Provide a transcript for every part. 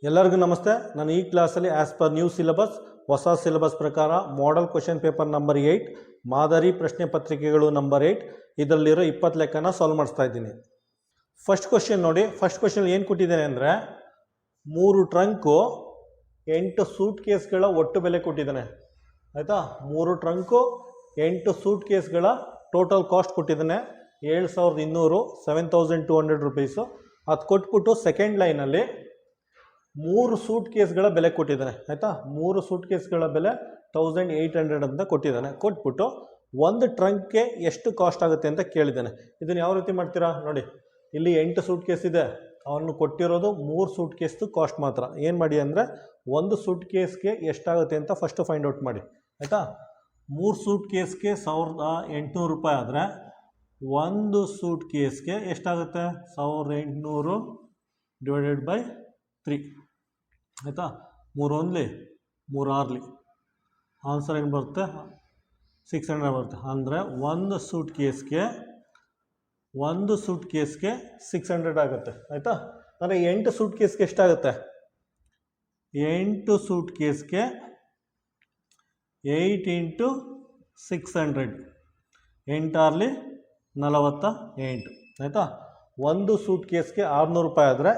ಎಲ್ಲರಿಗೂ ನಮಸ್ತೆ. ನಾನು ಈ ಕ್ಲಾಸಲ್ಲಿ ಆಸ್ ಪರ್ ನ್ಯೂ ಸಿಲೆಬಸ್ ಹೊಸ ಸಿಲೆಬಸ್ ಪ್ರಕಾರ ಮಾಡೆಲ್ ಕ್ವೆಶ್ಚನ್ ಪೇಪರ್ ನಂಬರ್ 8 ಮಾದರಿ ಪ್ರಶ್ನೆ ಪತ್ರಿಕೆಗಳು ನಂಬರ್ 8 ಇದರಲ್ಲಿರೋ 20 ಲೆಕ್ಕನ ಸಾಲ್ವ್ ಮಾಡಿಸ್ತಾ ಇದ್ದೀನಿ. ಫಸ್ಟ್ ಕ್ವೆಶ್ಚನ್ ನೋಡಿ. ಫಸ್ಟ್ ಕ್ವೆಶ್ಚನ್ ಏನು ಕೊಟ್ಟಿದ್ದೇನೆ ಅಂದರೆ 3 ಟ್ರಂಕು 8 ಸೂಟ್ ಕೇಸ್ಗಳ ಒಟ್ಟು ಬೆಲೆ ಕೊಟ್ಟಿದ್ದಾನೆ. ಆಯಿತಾ, 3 ಟ್ರಂಕು 8 ಸೂಟ್ ಕೇಸ್ಗಳ ಟೋಟಲ್ ಕಾಸ್ಟ್ ಕೊಟ್ಟಿದ್ದಾನೆ 7200 7200 ರುಪೀಸು. ಅದು ಕೊಟ್ಬಿಟ್ಟು ಸೆಕೆಂಡ್ ಲೈನಲ್ಲಿ 3 ಸೂಟ್ ಕೇಸ್ಗಳ ಬೆಲೆ ಕೊಟ್ಟಿದ್ದಾನೆ. ಆಯಿತಾ, 3 ಸೂಟ್ ಕೇಸ್ಗಳ ಬೆಲೆ 1800 ಅಂತ ಕೊಟ್ಟಿದ್ದಾನೆ. ಕೊಟ್ಬಿಟ್ಟು ಒಂದು ಟ್ರಂಕ್ಗೆ ಎಷ್ಟು ಕಾಸ್ಟ್ ಆಗುತ್ತೆ ಅಂತ ಕೇಳಿದ್ದಾನೆ. ಇದನ್ನು ಯಾವ ರೀತಿ ಮಾಡ್ತೀರಾ ನೋಡಿ. ಇಲ್ಲಿ 8 ಸೂಟ್ ಕೇಸ್ ಇದೆ, ಅವನು ಕೊಟ್ಟಿರೋದು 3 ಸೂಟ್ ಕೇಸ್ದು ಕಾಸ್ಟ್ ಮಾತ್ರ. ಏನು ಮಾಡಿ ಅಂದರೆ ಒಂದು ಸೂಟ್ ಕೇಸ್ಗೆ ಎಷ್ಟಾಗುತ್ತೆ ಅಂತ ಫಸ್ಟು ಫೈಂಡ್ ಔಟ್ ಮಾಡಿ. ಆಯಿತಾ, 3 ಸೂಟ್ ಕೇಸ್ಗೆ 1800 ರೂಪಾಯಿ ಆದರೆ ಒಂದು ಸೂಟ್ ಕೇಸ್ಗೆ ಎಷ್ಟಾಗುತ್ತೆ 1800 ಡಿವೈಡೆಡ್ ಬೈ 3. ಆಯಿತಾ, 3 1 3 6 ಆನ್ಸರ್ ಏನು ಬರುತ್ತೆ 600 ಬರುತ್ತೆ. ಅಂದರೆ ಒಂದು ಸೂಟ್ ಕೇಸ್ಗೆ 600 ಆಗುತ್ತೆ. ಆಯಿತಾ, ಅಂದರೆ 8 ಸೂಟ್ ಕೇಸ್ಗೆ ಎಷ್ಟಾಗುತ್ತೆ 8 ಸೂಟ್ ಕೇಸ್ಗೆ 8 ಇಂಟು 600 8 48. ಆಯಿತಾ, ಒಂದು ಸೂಟ್ ಕೇಸ್ಗೆ 600 ರೂಪಾಯಿ ಆದರೆ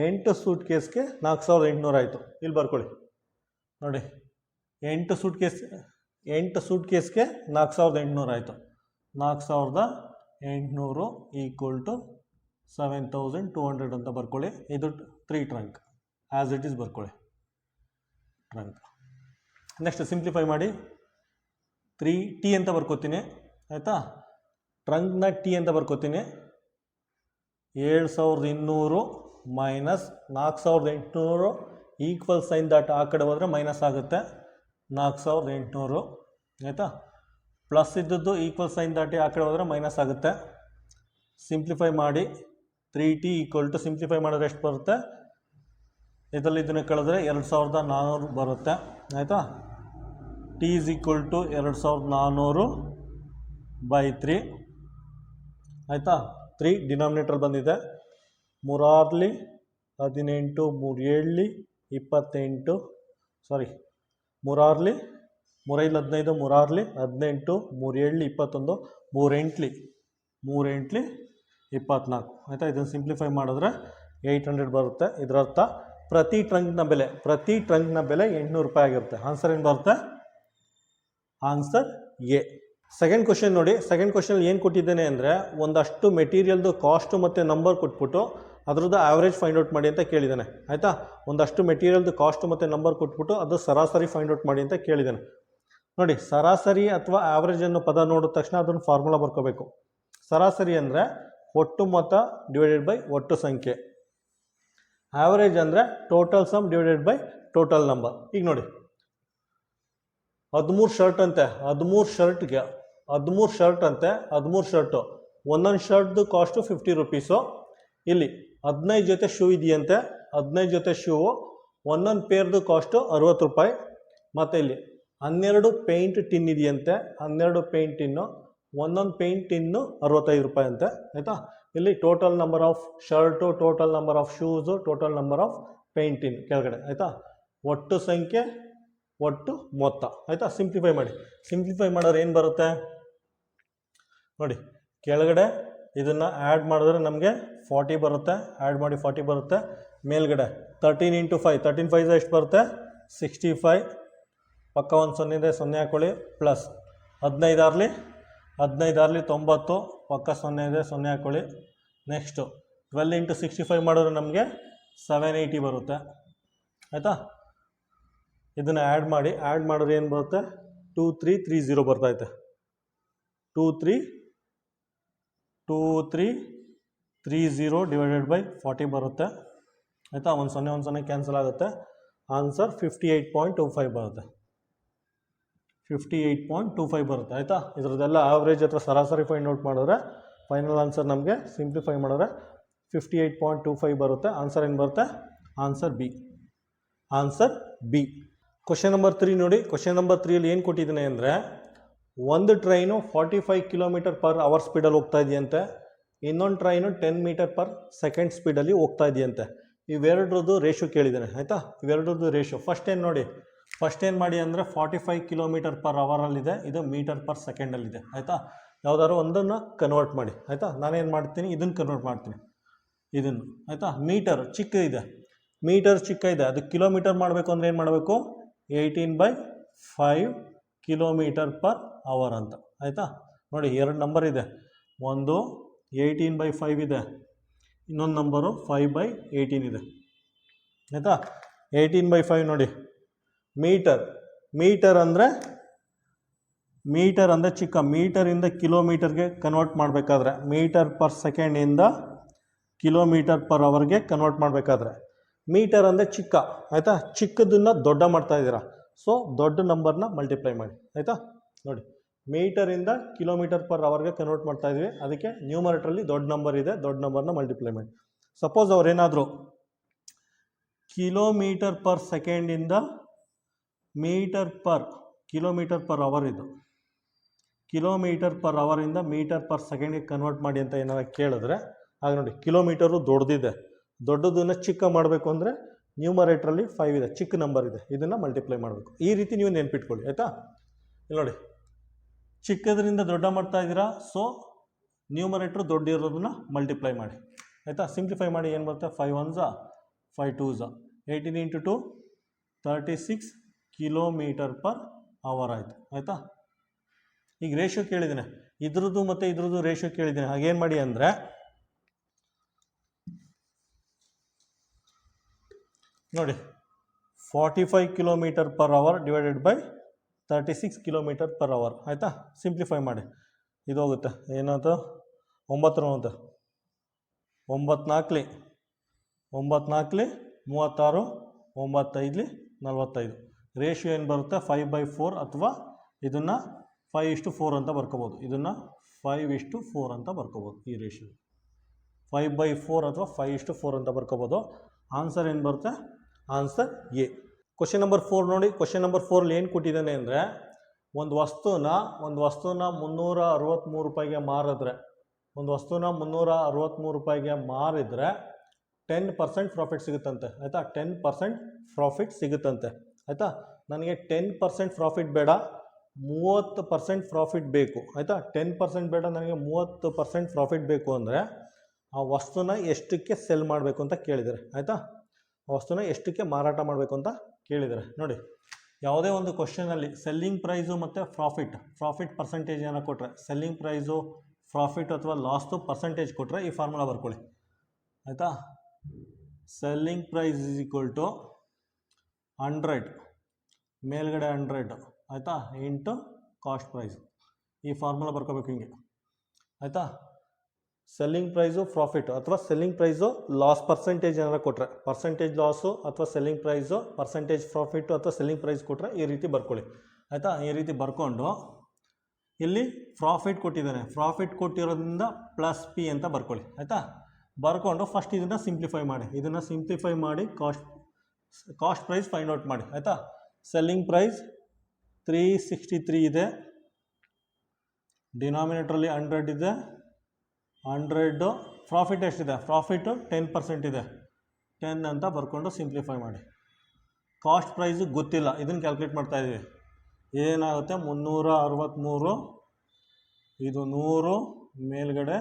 8 ಸೂಟ್ ಕೇಸ್ಗೆ 4800 ಆಯಿತು. ಇಲ್ಲಿ ಬರ್ಕೊಳ್ಳಿ ನೋಡಿ. 8 ಸೂಟ್ ಕೇಸ್ಗೆ 4800 ಆಯಿತು. 4800 ಈಕ್ವಲ್ ಟು 7200 ಅಂತ ಬರ್ಕೊಳ್ಳಿ. ಇದು 3 ಟ್ರಂಕ್ ಆ್ಯಸ್ ಇಟ್ ಈಸ್ ಬರ್ಕೊಳ್ಳಿ ಟ್ರಂಕ್. ನೆಕ್ಸ್ಟ್ ಸಿಂಪ್ಲಿಫೈ ಮಾಡಿ 3T ಅಂತ ಬರ್ಕೋತೀನಿ. ಆಯಿತಾ, ಟ್ರಂಕ್ನ T ಅಂತ ಬರ್ಕೋತೀನಿ. 7200 ಮೈನಸ್ 4800 ಈಕ್ವಲ್ ಸೈನ್ ದಾಟ್ ಆ ಕಡೆ ಹೋದರೆ ಮೈನಸ್ ಆಗುತ್ತೆ 4800. ಆಯಿತಾ, ಪ್ಲಸ್ ಇದ್ದದ್ದು ಈಕ್ವಲ್ ಸೈನ್ ದಾಟಿ ಆ ಕಡೆ ಹೋದರೆ ಮೈನಸ್ ಆಗುತ್ತೆ. ಸಿಂಪ್ಲಿಫೈ ಮಾಡಿ 3T ಈಕ್ವಲ್ ಟು ಸಿಂಪ್ಲಿಫೈ ಮಾಡಿದ್ರೆ ಎಷ್ಟು ಬರುತ್ತೆ, ಇದರಲ್ಲಿ ಇದನ್ನು ಕಳೆದ್ರೆ 2400 ಬರುತ್ತೆ. ಆಯಿತಾ, T is equal to 2400 by 3. ಆಯಿತಾ, 3 ಡಿನಾಮಿನೇಟರ್ ಬಂದಿದೆ. 3 6 18 3 7 28 ಸಾರಿ 3 6 3 5 15 3 6 18 3 7 21 3 8 24. ಆಯಿತಾ, ಇದನ್ನು ಸಿಂಪ್ಲಿಫೈ ಮಾಡಿದ್ರೆ 800 ಬರುತ್ತೆ. ಇದರರ್ಥ ಪ್ರತಿ ಟ್ರಂಕ್ನ ಬೆಲೆ 800 ರೂಪಾಯಿ ಆಗಿರುತ್ತೆ. ಆನ್ಸರ್ ಏನು ಬರುತ್ತೆ, ಆನ್ಸರ್ ಎ. ಸೆಕೆಂಡ್ ಕ್ವಶನ್ ನೋಡಿ. ಸೆಕೆಂಡ್ ಕ್ವಶನ್ ಏನು ಕೊಟ್ಟಿದ್ದೇನೆ ಅಂದರೆ ಒಂದಷ್ಟು ಮೆಟೀರಿಯಲ್ದು ಕಾಸ್ಟು ಮತ್ತು ನಂಬರ್ ಕೊಟ್ಬಿಟ್ಟು ಅದರದ್ದು ಆ್ಯಾವ್ರೇಜ್ ಫೈಂಡ್ ಔಟ್ ಮಾಡಿ ಅಂತ ಕೇಳಿದ್ದಾನೆ. ಆಯಿತಾ, ಒಂದಷ್ಟು ಮೆಟೀರಿಯಲ್ದು ಕಾಸ್ಟು ಮತ್ತು ನಂಬರ್ ಕೊಟ್ಬಿಟ್ಟು ಅದು ಸರಾಸರಿ ಫೈಂಡ್ ಔಟ್ ಮಾಡಿ ಅಂತ ಕೇಳಿದ್ದಾನೆ. ನೋಡಿ, ಸರಾಸರಿ ಅಥವಾ ಆ್ಯಾವ್ರೇಜ್ ಅನ್ನೋ ಪದ ನೋಡಿದ ತಕ್ಷಣ ಅದನ್ನು ಫಾರ್ಮುಲಾ ಬರ್ಕೋಬೇಕು. ಸರಾಸರಿ ಅಂದರೆ ಒಟ್ಟು ಮೊತ್ತ ಡಿವೈಡೆಡ್ ಬೈ ಒಟ್ಟು ಸಂಖ್ಯೆ. ಆ್ಯಾವ್ರೇಜ್ ಅಂದರೆ total some divided by total number. ಈಗ ನೋಡಿ, 13 ಶರ್ಟ್ ಅಂತೆ, 13 ಶರ್ಟ್ ಅಂತೆ, 13 ಶರ್ಟು. ಒಂದೊಂದು ಶರ್ಟ್ದು ಕಾಸ್ಟು 50 ರುಪೀಸು. ಇಲ್ಲಿ 15 ಜೊತೆ ಶೂ ಇದೆಯಂತೆ, 15 ಜೊತೆ ಶೂ ಒಂದೊಂದು ಪೇರ್ದು ಕಾಸ್ಟು 60 ರೂಪಾಯಿ. ಮತ್ತು ಇಲ್ಲಿ 12 ಪೇಂಟ್ ಟಿನ್ ಇದೆಯಂತೆ, 12 ಪೇಂಟ್ ಟಿನ್ನು, ಒಂದೊಂದು ಪೇಂಟ್ ಟಿನ್ನು 65 ರೂಪಾಯಿ ಅಂತೆ. ಆಯಿತಾ, ಇಲ್ಲಿ total number of shirt, total number of shoes, total number of paint tin ಕೆಳಗಡೆ. ಆಯಿತಾ, ಒಟ್ಟು ಸಂಖ್ಯೆ ಒಟ್ಟು ಮೊತ್ತ. ಆಯಿತಾ, ಸಿಂಪ್ಲಿಫೈ ಮಾಡಿ. ಸಿಂಪ್ಲಿಫೈ ಮಾಡೋರು ಏನು ಬರುತ್ತೆ ನೋಡಿ. ಕೆಳಗಡೆ ಇದನ್ನು ಆ್ಯಡ್ ಮಾಡಿದ್ರೆ ನಮಗೆ 40 ಬರುತ್ತೆ. ಆ್ಯಡ್ ಮಾಡಿ 40 ಬರುತ್ತೆ. ಮೇಲ್ಗಡೆ 13 ಇಂಟು 5 13 5 ಎಷ್ಟು ಬರುತ್ತೆ 65. ಪಕ್ಕ ಒಂದು 0 ಇದೆ, 0 ಹಾಕೊಳ್ಳಿ. ಪ್ಲಸ್ 15 6 90, ಪಕ್ಕ 0 ಇದೆ, 0 ಹಾಕೊಳ್ಳಿ. ನೆಕ್ಸ್ಟು 12 ಇಂಟು 65 ಮಾಡಿದ್ರೆ ನಮಗೆ 780 ಬರುತ್ತೆ. ಆಯಿತಾ, ಇದನ್ನು ಆ್ಯಡ್ ಮಾಡಿದ್ರೆ ಏನು ಬರುತ್ತೆ 2330 ಬರ್ತೈತೆ. 2330 ಡಿವೈಡೆಡ್ ಬೈ 40 ಬರುತ್ತೆ. ಆಯಿತಾ, ಒಂದು 0 ಕ್ಯಾನ್ಸಲ್ ಆಗುತ್ತೆ. ಆನ್ಸರ್ 58.25 ಬರುತ್ತೆ. 58.25 ಬರುತ್ತೆ. ಆಯಿತಾ, ಇದರದ್ದೆಲ್ಲ ಆವ್ರೇಜ್ ಅಥವಾ ಸರಾಸರಿ ಫೈಂಡ್ ಔಟ್ ಮಾಡಿದ್ರೆ ಫೈನಲ್ ಆನ್ಸರ್ ನಮಗೆ ಸಿಂಪ್ಲಿಫೈ ಮಾಡಿದ್ರೆ 58.25 ಬರುತ್ತೆ. ಆನ್ಸರ್ ಏನು ಬರುತ್ತೆ, ಆನ್ಸರ್ ಬಿ. ಕ್ವಶನ್ ನಂಬರ್ 3 ನೋಡಿ. ಕ್ವಶನ್ ನಂಬರ್ 3ಯಲ್ಲಿ ಏನು ಕೊಟ್ಟಿದ್ದಾನೆ ಅಂದರೆ ಒಂದು ಟ್ರೈನು 45 km/h ಸ್ಪೀಡಲ್ಲಿ ಹೋಗ್ತಾ ಇದೆಯಂತೆ, ಇನ್ನೊಂದು ಟ್ರೈನು 10 m/s ಸ್ಪೀಡಲ್ಲಿ ಹೋಗ್ತಾ ಇದೆಯಂತೆ. ಇವೆರಡ್ರದ್ದು ರೇಷು ಕೇಳಿದ್ದಾನೆ ಆಯಿತಾ. ಇವೆರಡ್ರದ್ದು ರೇಷು ಫಸ್ಟ್ ಏನು ನೋಡಿ, ಫಸ್ಟ್ ಏನು ಮಾಡಿ ಅಂದರೆ 45 km/h ಇದೆ, ಇದು m/s ಆಯಿತಾ. ಯಾವುದಾದ್ರು ಒಂದನ್ನು ಕನ್ವರ್ಟ್ ಮಾಡಿ ಆಯಿತಾ. ನಾನೇನು ಮಾಡ್ತೀನಿ, ಇದನ್ನು ಕನ್ವರ್ಟ್ ಮಾಡ್ತೀನಿ, ಇದನ್ನು ಆಯಿತಾ. ಮೀಟರ್ ಚಿಕ್ಕ ಇದೆ, ಮೀಟರ್ ಚಿಕ್ಕ ಇದೆ, ಅದು ಕಿಲೋಮೀಟರ್ ಮಾಡಬೇಕು ಅಂದರೆ ಏನು ಮಾಡಬೇಕು, 18/5 km/h ಅಂತ ಆಯಿತಾ. ನೋಡಿ ಎರಡು ನಂಬರ್ ಇದೆ, ಒಂದು 18/5 ಇದೆ, ಇನ್ನೊಂದು ನಂಬರು 5/18 ಇದೆ ಆಯಿತಾ. 18/5 ನೋಡಿ ಮೀಟರ್, ಮೀಟರ್ ಅಂದರೆ ಚಿಕ್ಕ, ಮೀಟರಿಂದ ಕಿಲೋಮೀಟರ್ಗೆ ಕನ್ವರ್ಟ್ ಮಾಡಬೇಕಾದ್ರೆ m/s km/h ಕನ್ವರ್ಟ್ ಮಾಡಬೇಕಾದ್ರೆ ಮೀಟರ್ ಅಂದರೆ ಚಿಕ್ಕ ಆಯಿತಾ. ಚಿಕ್ಕದನ್ನು ದೊಡ್ಡ ಮಾಡ್ತಾ ಇದ್ದೀರಾ, ಸೊ ದೊಡ್ಡ ನಂಬರ್ನ ಮಲ್ಟಿಪ್ಲೈ ಮಾಡಿ ಆಯಿತಾ. ನೋಡಿ ಮೀಟರಿಂದ km/h ಕನ್ವರ್ಟ್ ಮಾಡ್ತಾ ಇದ್ವಿ, ಅದಕ್ಕೆ ನ್ಯೂಮರೇಟರಲ್ಲಿ ದೊಡ್ಡ ನಂಬರ್ ಇದೆ, ದೊಡ್ಡ ನಂಬರ್ನ ಮಲ್ಟಿಪ್ಲೈ ಮಾಡಿ. ಸಪೋಸ್ ಅವ್ರೇನಾದರೂ km/s ಇಂದ km/h ಇದು km/h ಇಂದ m/s ಕನ್ವರ್ಟ್ ಮಾಡಿ ಅಂತ ಏನಾದ್ರು ಕೇಳಿದ್ರೆ ಆಗ ನೋಡಿ ಕಿಲೋಮೀಟರು ದೊಡ್ಡದಿದೆ, ದೊಡ್ಡದನ್ನು ಚಿಕ್ಕ ಮಾಡಬೇಕು ಅಂದರೆ ನ್ಯೂಮರೇಟ್ರಲ್ಲಿ 5 ಇದೆ, ಚಿಕ್ಕ ನಂಬರ್ ಇದೆ, ಇದನ್ನು ಮಲ್ಟಿಪ್ಲೈ ಮಾಡಬೇಕು. ಈ ರೀತಿ ನೀವು ನೆನ್ಪಿಟ್ಕೊಳ್ಳಿ ಆಯಿತಾ. ಇಲ್ಲಿ ನೋಡಿ ಚಿಕ್ಕದ್ರಿಂದ ದೊಡ್ಡ ಮಾಡ್ತಾ ಇದ್ದೀರಾ, ಸೊ ನ್ಯೂಮರೇಟ್ರು ದೊಡ್ಡ ಇರೋದನ್ನ ಮಲ್ಟಿಪ್ಲೈ ಮಾಡಿ ಆಯಿತಾ. ಸಿಂಪ್ಲಿಫೈ ಮಾಡಿ ಏನು ಬರುತ್ತೆ, 5 1s 5 2s 18 × 2 36 km/h ಆಯಿತು ಆಯಿತಾ. ಈಗ ರೇಷಿಯೋ ಕೇಳಿದ್ದೇನೆ, ಇದ್ರದ್ದು ಮತ್ತು ಇದ್ರದ್ದು ರೇಷಿಯೋ ಕೇಳಿದ್ದೇನೆ. ಹಾಗೇನು ಮಾಡಿ ಅಂದರೆ ನೋಡಿ 45 km/h ಡಿವೈಡೆಡ್ ಬೈ 36 km/h ಆಯಿತಾ. ಸಿಂಪ್ಲಿಫೈ ಮಾಡಿ, ಇದು ಹೋಗುತ್ತೆ ಏನಾಯ್ತು 9 ಹೋಗುತ್ತೆ, 9 4 36, 9 5 45. ರೇಷಿಯೋ ಏನು ಬರುತ್ತೆ 5/4 ಅಥವಾ ಇದನ್ನು 5:4 ಅಂತ ಬರ್ಕೋಬೋದು, ಇದನ್ನು 5:4 ಅಂತ ಬರ್ಕೋಬೋದು. ಈ ರೇಷಿಯೋ 5/4 ಅಥವಾ 5:4 ಅಂತ ಬರ್ಕೋಬೋದು. ಆನ್ಸರ್ ಏನು ಬರುತ್ತೆ, ಆನ್ಸರ್ ಎ. ಕ್ವಶನ್ ನಂಬರ್ 4 ನೋಡಿ. ಕ್ವಶನ್ ನಂಬರ್ 4 ಏನು ಕೊಟ್ಟಿದ್ದಾನೆ ಅಂದರೆ ಒಂದು ವಸ್ತುನ 363 ರೂಪಾಯಿಗೆ ಮಾರಿದ್ರೆ, ಒಂದು ವಸ್ತುನ 363 ರೂಪಾಯಿಗೆ ಮಾರಿದರೆ 10% ಪ್ರಾಫಿಟ್ ಸಿಗುತ್ತಂತೆ ಆಯಿತಾ. 10% ಪ್ರಾಫಿಟ್ ಸಿಗುತ್ತಂತೆ ಆಯಿತಾ. ನನಗೆ 10% ಪ್ರಾಫಿಟ್ ಬೇಡ, 30% ಪ್ರಾಫಿಟ್ ಬೇಕು ಆಯಿತಾ. 10% ಬೇಡ, ನನಗೆ 30% ಪ್ರಾಫಿಟ್ ಬೇಕು ಅಂದರೆ ಆ ವಸ್ತುನ ಎಷ್ಟಕ್ಕೆ ಸೆಲ್ ಮಾಡಬೇಕು ಅಂತ ಕೇಳಿದ್ದಾರೆ ಆಯಿತಾ. ಆ ವಸ್ತುನ ಎಷ್ಟಕ್ಕೆ ಮಾರಾಟ ಮಾಡಬೇಕು ಅಂತ ಕೇಳಿದ್ದಾರೆ. ನೋಡಿ ಯಾವುದೇ ಒಂದು ಕ್ವಶನಲ್ಲಿ ಸೆಲ್ಲಿಂಗ್ ಪ್ರೈಸು ಮತ್ತು ಪ್ರಾಫಿಟ್ ಪರ್ಸೆಂಟೇಜ್ ಏನೋ ಕೊಟ್ಟರೆ, ಸೆಲ್ಲಿಂಗ್ ಪ್ರೈಸು ಪ್ರಾಫಿಟ್ ಅಥವಾ ಲಾಸ್ದು ಪರ್ಸೆಂಟೇಜ್ ಕೊಟ್ಟರೆ ಈ ಫಾರ್ಮುಲಾ ಬರ್ಕೊಳ್ಳಿ ಆಯಿತಾ. Selling price is equal to 100 ಮೇಲ್ಗಡೆ 100 ಆಯಿತಾ ಇಂಟು ಕಾಸ್ಟ್ ಪ್ರೈಸ್. ಈ ಫಾರ್ಮುಲಾ ಬರ್ಕೋಬೇಕು ಹಿಂಗೆ ಆಯಿತಾ. ಸೆಲ್ಲಿಂಗ್ ಪ್ರೈಸು ಪ್ರಾಫಿಟ್ ಅಥವಾ ಸೆಲ್ಲಿಂಗ್ ಪ್ರೈಸು ಲಾಸ್ ಪರ್ಸೆಂಟೇಜ್ ಏನಾರು ಕೊಟ್ಟರೆ, ಪರ್ಸೆಂಟೇಜ್ ಲಾಸು ಅಥವಾ ಸೆಲ್ಲಿಂಗ್ ಪ್ರೈಸು ಪರ್ಸೆಂಟೇಜ್ ಪ್ರಾಫಿಟ್ಟು ಅಥವಾ ಸೆಲ್ಲಿಂಗ್ ಪ್ರೈಸ್ ಕೊಟ್ಟರೆ ಈ ರೀತಿ ಬರ್ಕೊಳ್ಳಿ ಆಯಿತಾ. ಈ ರೀತಿ ಬರ್ಕೊಂಡು ಇಲ್ಲಿ ಪ್ರಾಫಿಟ್ ಕೊಟ್ಟಿದ್ದಾನೆ, ಪ್ರಾಫಿಟ್ ಕೊಟ್ಟಿರೋದ್ರಿಂದ ಪ್ಲಸ್ ಪಿ ಅಂತ ಬರ್ಕೊಳ್ಳಿ ಆಯಿತಾ. ಬರ್ಕೊಂಡು ಫಸ್ಟ್ ಇದನ್ನು ಸಿಂಪ್ಲಿಫೈ ಮಾಡಿ, ಇದನ್ನು ಸಿಂಪ್ಲಿಫೈ ಮಾಡಿ ಕಾಸ್ಟ್ ಪ್ರೈಸ್ ಫೈಂಡ್ ಔಟ್ ಮಾಡಿ ಆಯಿತಾ. ಸೆಲ್ಲಿಂಗ್ ಪ್ರೈಸ್ 363 ಇದೆ, ಡಿನಾಮಿನೇಟ್ರಲ್ಲಿ 100 ಇದೆ, 100 ಪ್ರಾಫಿಟ್ ಎಷ್ಟಿದೆ, ಪ್ರಾಫಿಟ್ಟು 10% ಇದೆ, 10 ಅಂತ ಬರ್ಕೊಂಡು ಸಿಂಪ್ಲಿಫೈ ಮಾಡಿ. ಕಾಸ್ಟ್ ಪ್ರೈಸು ಗೊತ್ತಿಲ್ಲ, ಇದನ್ನು ಕ್ಯಾಲ್ಕುಲೇಟ್ ಮಾಡ್ತಾಯಿದ್ದೀವಿ. ಏನಾಗುತ್ತೆ 363 ಇದು 100 ಮೇಲ್ಗಡೆ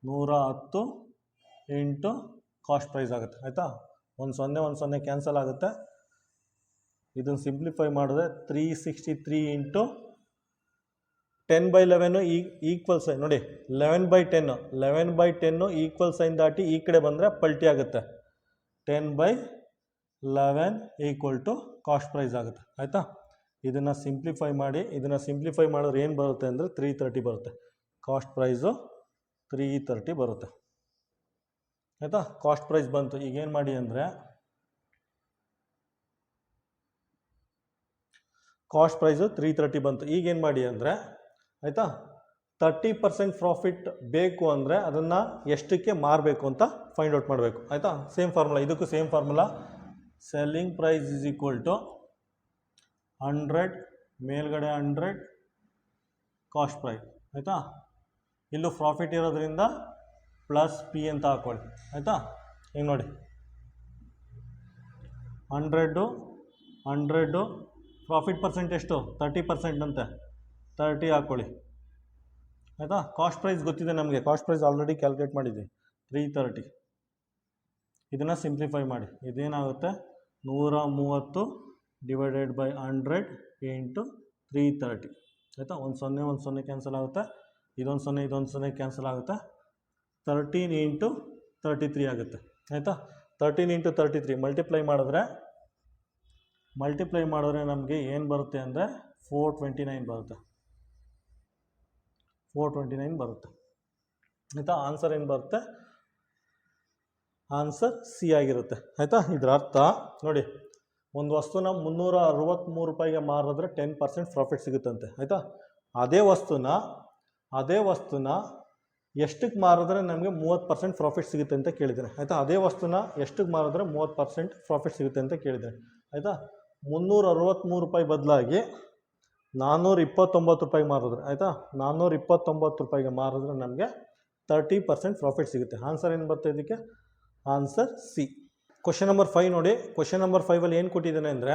110 ಇಂಟು ಕಾಸ್ಟ್ ಪ್ರೈಸ್ ಆಗುತ್ತೆ ಆಯಿತಾ. 1 0 ಕ್ಯಾನ್ಸಲ್ ಆಗುತ್ತೆ. ಇದನ್ನು ಸಿಂಪ್ಲಿಫೈ ಮಾಡಿದ್ರೆ 363 ಇಂಟು 10/11 ಈಕ್ವಲ್ ಸೈನ್ ನೋಡಿ 11/10 ಈಕ್ವಲ್ ಸೈನ್ ದಾಟಿ ಈ ಕಡೆ ಬಂದರೆ ಪಲ್ಟಿ ಆಗುತ್ತೆ. 10/11 ಈಕ್ವಲ್ ಟು ಕಾಸ್ಟ್ ಪ್ರೈಸ್ ಆಗುತ್ತೆ ಆಯಿತಾ. ಇದನ್ನು ಸಿಂಪ್ಲಿಫೈ ಮಾಡಿ, ಇದನ್ನು ಸಿಂಪ್ಲಿಫೈ ಮಾಡಿದ್ರೆ ಏನು ಬರುತ್ತೆ ಅಂದರೆ 330 ಬರುತ್ತೆ. ಕಾಸ್ಟ್ ಪ್ರೈಸು 330 ಬರುತ್ತೆ ಆಯಿತಾ. ಕಾಸ್ಟ್ ಪ್ರೈಸ್ ಬಂತು. ಈಗೇನು ಮಾಡಿ ಅಂದರೆ ಕಾಸ್ಟ್ ಪ್ರೈಸು 330 ಬಂತು. ಈಗೇನು ಮಾಡಿ ಅಂದರೆ ಆಯಿತಾ 30% ಪ್ರಾಫಿಟ್ ಬೇಕು ಅಂದರೆ ಅದನ್ನು ಎಷ್ಟಕ್ಕೆ ಮಾರಬೇಕು ಅಂತ ಫೈಂಡ್ ಔಟ್ ಮಾಡಬೇಕು ಆಯಿತಾ. ಸೇಮ್ ಫಾರ್ಮುಲಾ, ಇದಕ್ಕೂ same formula. Selling price is equal to 100 ಮೇಲ್ಗಡೆ 100 ಕಾಸ್ಟ್ ಪ್ರೈಸ್ ಆಯಿತಾ. ಇಲ್ಲೂ ಪ್ರಾಫಿಟ್ ಇರೋದ್ರಿಂದ ಪ್ಲಸ್ ಪಿ ಅಂತ ಹಾಕ್ಕೊಳ್ಳಿ ಆಯಿತಾ. ಈಗ ನೋಡಿ 100 ಪ್ರಾಫಿಟ್ ಪರ್ಸೆಂಟ್ ಎಷ್ಟು 30% ಅಂತೆ 30 ಹಾಕ್ಕೊಳ್ಳಿ ಆಯಿತಾ. ಕಾಸ್ಟ್ ಪ್ರೈಸ್ ಗೊತ್ತಿದೆ ನಮಗೆ, ಕಾಸ್ಟ್ ಪ್ರೈಸ್ ಆಲ್ರೆಡಿ ಕ್ಯಾಲ್ಕುಲೇಟ್ ಮಾಡಿದ್ವಿ 330. ಇದನ್ನು ಸಿಂಪ್ಲಿಫೈ ಮಾಡಿ, ಇದೇನಾಗುತ್ತೆ 130 ಡಿವೈಡೆಡ್ ಬೈ 100 ಇಂಟು 330 ಆಯಿತಾ. 1 0 ಕ್ಯಾನ್ಸಲ್ ಆಗುತ್ತೆ, ಇದೊಂದು 0 ಕ್ಯಾನ್ಸಲ್ ಆಗುತ್ತೆ, 13 ಇಂಟು 33 ಆಗುತ್ತೆ ಆಯಿತಾ. 13 ಇಂಟು 33 ಮಲ್ಟಿಪ್ಲೈ ಮಾಡಿದ್ರೆ ನಮಗೆ ಏನು ಬರುತ್ತೆ ಅಂದರೆ 429 ಬರುತ್ತೆ, 429 ಬರುತ್ತೆ ಆಯಿತಾ. ಆನ್ಸರ್ ಏನು ಬರುತ್ತೆ, ಆನ್ಸರ್ ಸಿ ಆಗಿರುತ್ತೆ ಆಯಿತಾ. ಇದರ ಅರ್ಥ ನೋಡಿ, ಒಂದು ವಸ್ತುನ 363 ರೂಪಾಯಿಗೆ ಮಾರಿದ್ರೆ 10% ಪ್ರಾಫಿಟ್ ಸಿಗುತ್ತಂತೆ ಆಯಿತಾ. ಅದೇ ವಸ್ತುನ ಎಷ್ಟಕ್ಕೆ ಮಾರಿದ್ರೆ ನಮಗೆ 30% ಪ್ರಾಫಿಟ್ ಸಿಗುತ್ತೆ ಅಂತ ಕೇಳಿದ್ದೇನೆ ಆಯಿತಾ. ಅದೇ ವಸ್ತುನ ಎಷ್ಟಕ್ಕೆ ಮಾರಿದ್ರೆ 30% ಪ್ರಾಫಿಟ್ ಸಿಗುತ್ತೆ ಅಂತ ಕೇಳಿದ್ದೇನೆ ಆಯಿತಾ. 363 ರೂಪಾಯಿ ಬದಲಾಗಿ 429 ರೂಪಾಯಿಗೆ ಮಾರಿದ್ರೆ ಆಯಿತಾ, 429 ರೂಪಾಯಿಗೆ ಮಾರಿದ್ರೆ ನಮಗೆ 30% ಪ್ರಾಫಿಟ್ ಸಿಗುತ್ತೆ. ಆನ್ಸರ್ ಏನು ಬರುತ್ತೆ ಇದಕ್ಕೆ, ಆನ್ಸರ್ ಸಿ. ಕ್ವಶನ್ ನಂಬರ್ 5 ನೋಡಿ. ಕ್ವಶನ್ ನಂಬರ್ 5ಅಲ್ಲಿ ಏನು ಕೊಟ್ಟಿದ್ದಾನೆ ಅಂದರೆ,